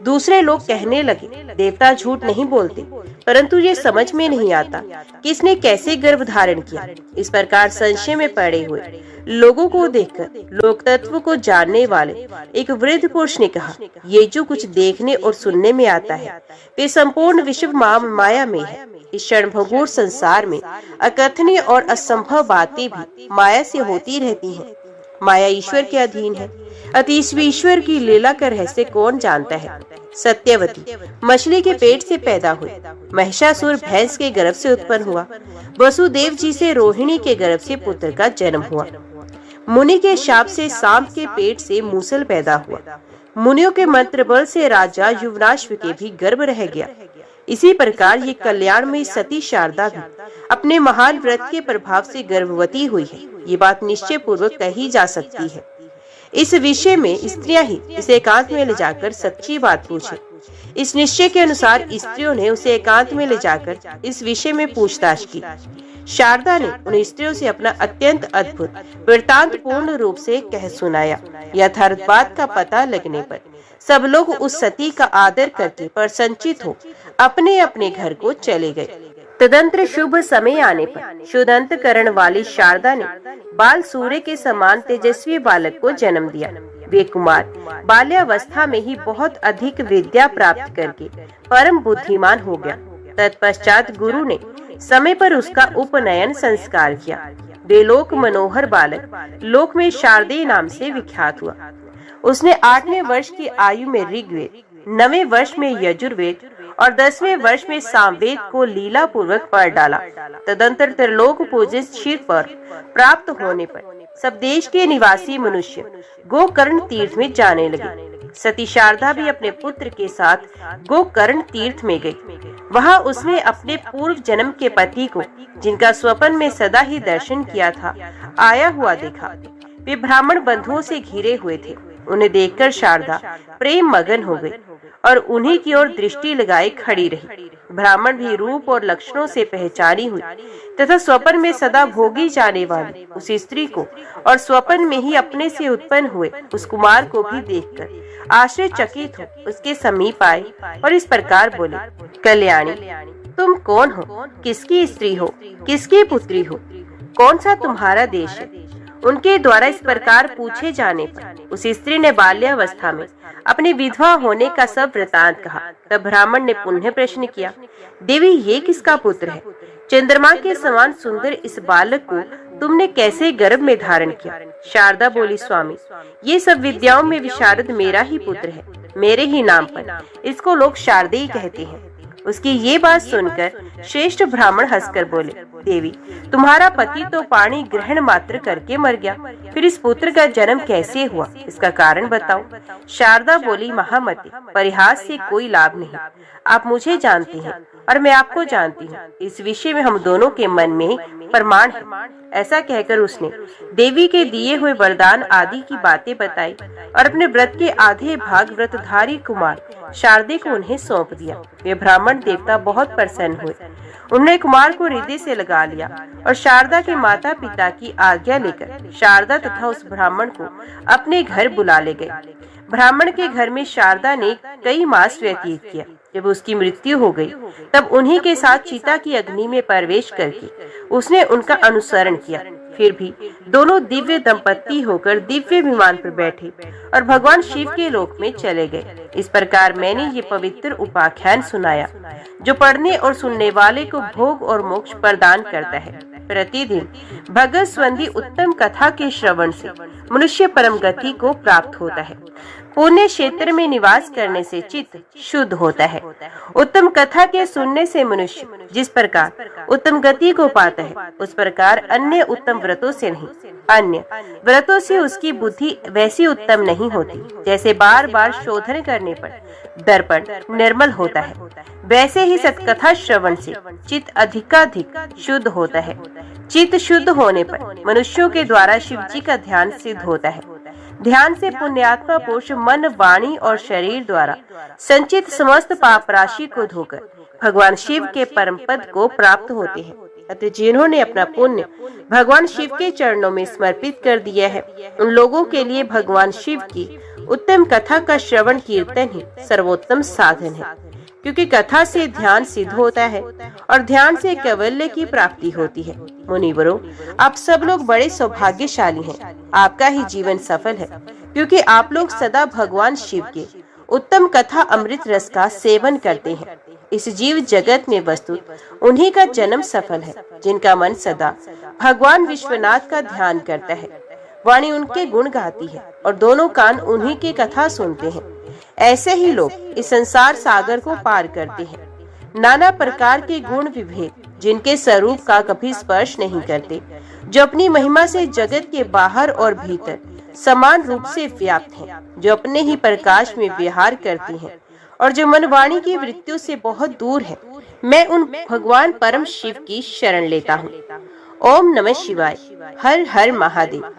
दूसरे लोग कहने लगे, देवता झूठ नहीं बोलते, परंतु ये समझ में नहीं आता कि इसने कैसे गर्भ धारण किया। इस प्रकार संशय में पड़े हुए लोगों को देखकर लोक तत्व को जानने वाले एक वृद्ध पुरुष ने कहा, ये जो कुछ देखने और सुनने में आता है वे संपूर्ण विश्व माया में है। इस क्षणभंगुर संसार में अकथनीय और असंभव बातें भी माया से होती रहती हैं। माया ईश्वर के अधीन है, अतः ईश्वर की लीला का रहस्य कौन जानता है। सत्यवती मछली के पेट से पैदा हुई, महिषासुर भैंस के गर्भ से उत्पन्न हुआ, वसुदेव जी से रोहिणी के गर्भ से पुत्र का जन्म हुआ, मुनि के शाप से सांप के पेट से मूसल पैदा हुआ, मुनियों के मंत्र बल से राजा युवराश्व के भी गर्भ रह गया। इसी प्रकार ये कल्याण में सती शारदा भी अपने महान व्रत के प्रभाव से गर्भवती हुई है। ये बात निश्चय पूर्वक कही जा सकती है। इस विषय में स्त्रियां ही इसे एकांत में ले जाकर सच्ची बात पूछे। इस निश्चय के अनुसार स्त्रियों ने उसे एकांत में ले जाकर इस विषय में पूछताछ की। शारदा ने उन स्त्रियों से अपना अत्यंत अद्भुत वृत्तांत पूर्ण रूप से कह सुनाया। यथार्थ बात का पता लगने पर सब लोग उस सती का आदर करके प्रसन्नचित हो अपने अपने घर को चले गए। तदंतर शुभ समय आने पर शुद्ध अंतकरण वाली शारदा ने बाल सूर्य के समान तेजस्वी बालक को जन्म दिया। वे कुमार बाल्यावस्था में ही बहुत अधिक विद्या प्राप्त करके परम बुद्धिमान हो गया। तत्पश्चात गुरु ने समय पर उसका उपनयन संस्कार किया। वे लोक मनोहर बालक लोक में शारदेय नाम से विख्यात हुआ। उसने 8वें वर्ष की आयु में ऋग्वेद, 9वें वर्ष में यजुर्वेद और 10वें वर्ष में सामवेद को लीला पूर्वक पढ़ डाला। तदंतर त्रिलोक पूजित क्षीर पर प्राप्त होने पर सब देश के निवासी मनुष्य गोकर्ण तीर्थ में जाने लगे। सती शारदा भी अपने पुत्र के साथ गोकर्ण तीर्थ में गई। वहां उसने अपने पूर्व जन्म के पति को, जिनका स्वप्न में सदा ही दर्शन किया था, आया हुआ देखा। वे ब्राह्मण बंधुओं से घिरे हुए थे। उन्हें देखकर शारदा प्रेम मगन हो गई और उन्हीं की ओर दृष्टि लगाए खड़ी रही। ब्राह्मण भी रूप और लक्षणों से पहचानी हुई तथा स्वप्न में सदा भोगी जाने वाली उस स्त्री को और स्वप्न में ही अपने से उत्पन्न हुए उस कुमार को भी देखकर आश्चर्यचकित हो उसके समीप आए और इस प्रकार बोले, कल्याणी, तुम कौन हो? किसकी स्त्री हो? किसकी पुत्री हो? कौन सा तुम्हारा देश है? उनके द्वारा इस प्रकार पूछे जाने पर उस स्त्री ने बाल्यावस्था में अपने विधवा होने का सब वृतांत कहा। तब ब्राह्मण ने पुनः प्रश्न किया, देवी, ये किसका पुत्र है? चंद्रमा के समान सुंदर इस बालक को तुमने कैसे गर्भ में धारण किया? शारदा बोली, स्वामी, ये सब विद्याओं में विशारद मेरा ही पुत्र है। मेरे ही नाम पर इसको लोग शारदेय कहते हैं। उसकी ये बात सुनकर श्रेष्ठ ब्राह्मण हंसकर बोले, देवी, तुम्हारा पति तो पानी ग्रहण मात्र करके मर गया, फिर इस पुत्र का जन्म कैसे हुआ? इसका कारण बताओ। शारदा बोली, महामती, परिहास से कोई लाभ नहीं। आप मुझे जानती हैं और मैं आपको जानती हूँ। इस विषय में हम दोनों के मन में प्रमाण है। ऐसा कहकर उसने देवी के दिए हुए वरदान आदि की बातें बताई और अपने व्रत के आधे भाग व्रतधारी कुमार शारदे को उन्हें सौंप दिया। वे ब्राह्मण देवता बहुत प्रसन्न हुए। उन्होंने कुमार को हृदय से लगा लिया और शारदा के माता पिता की आज्ञा लेकर शारदा तथा उस ब्राह्मण को अपने घर बुला ले गए। ब्राह्मण के घर में शारदा ने कई मास व्यतीत किया। जब उसकी मृत्यु हो गई तब उन्हीं के साथ चिता की अग्नि में प्रवेश करके उसने उनका अनुसरण किया। फिर भी दोनों दिव्य दंपत्ति होकर दिव्य विमान पर बैठे और भगवान शिव के लोक में चले गए। इस प्रकार मैंने ये पवित्र उपाख्यान सुनाया जो पढ़ने और सुनने वाले को भोग और मोक्ष प्रदान करता है। प्रतिदिन भगत स्वंदी उत्तम कथा के श्रवण से मनुष्य परम गति को प्राप्त होता है। पुण्य क्षेत्र में निवास करने से चित्त शुद्ध होता है। उत्तम कथा के सुनने से मनुष्य जिस प्रकार उत्तम गति को पाता है उस प्रकार अन्य उत्तम व्रतों से नहीं, अन्य व्रतों से उसकी बुद्धि वैसी उत्तम नहीं होती जैसे बार बार शोधन करने पर दर्पण निर्मल होता है। वैसे ही सत्कथा श्रवण से चित्त अधिकाधिक शुद्ध होता है। चित्त शुद्ध होने पर मनुष्यों के द्वारा शिव जी का ध्यान सिद्ध होता है। ध्यान से पुण्यात्मा पुरुष मन, वाणी और शरीर द्वारा संचित समस्त पाप राशि को धोकर भगवान शिव के परम पद को प्राप्त होते हैं। अतः जिन्होंने अपना पुण्य भगवान शिव के चरणों में समर्पित कर दिया है उन लोगों के लिए भगवान शिव की उत्तम कथा का श्रवण कीर्तन ही सर्वोत्तम साधन है, क्योंकि कथा से ध्यान सिद्ध होता है और ध्यान से कैवल्य की प्राप्ति होती है। मुनिवरों, आप सब लोग बड़े सौभाग्यशाली हैं। आपका ही जीवन सफल है, क्योंकि आप लोग सदा भगवान शिव के उत्तम कथा अमृत रस का सेवन करते हैं। इस जीव जगत में वस्तुत उन्हीं का जन्म सफल है जिनका मन सदा भगवान विश्वनाथ का ध्यान करता है। वाणी उनके गुण गाती है और दोनों कान उन्हीं की कथा सुनते हैं। ऐसे ही लोग इस संसार सागर को पार करते हैं। नाना प्रकार के गुण विभेद जिनके स्वरूप का कभी स्पर्श नहीं करते, जो अपनी महिमा से जगत के बाहर और भीतर समान रूप से व्याप्त हैं, जो अपने ही प्रकाश में विहार करती हैं और जो मन वाणी की वृत्तियों से बहुत दूर है, मैं उन भगवान परम शिव की शरण लेता हूँ। ओम नमः शिवाय। हर हर महादेव।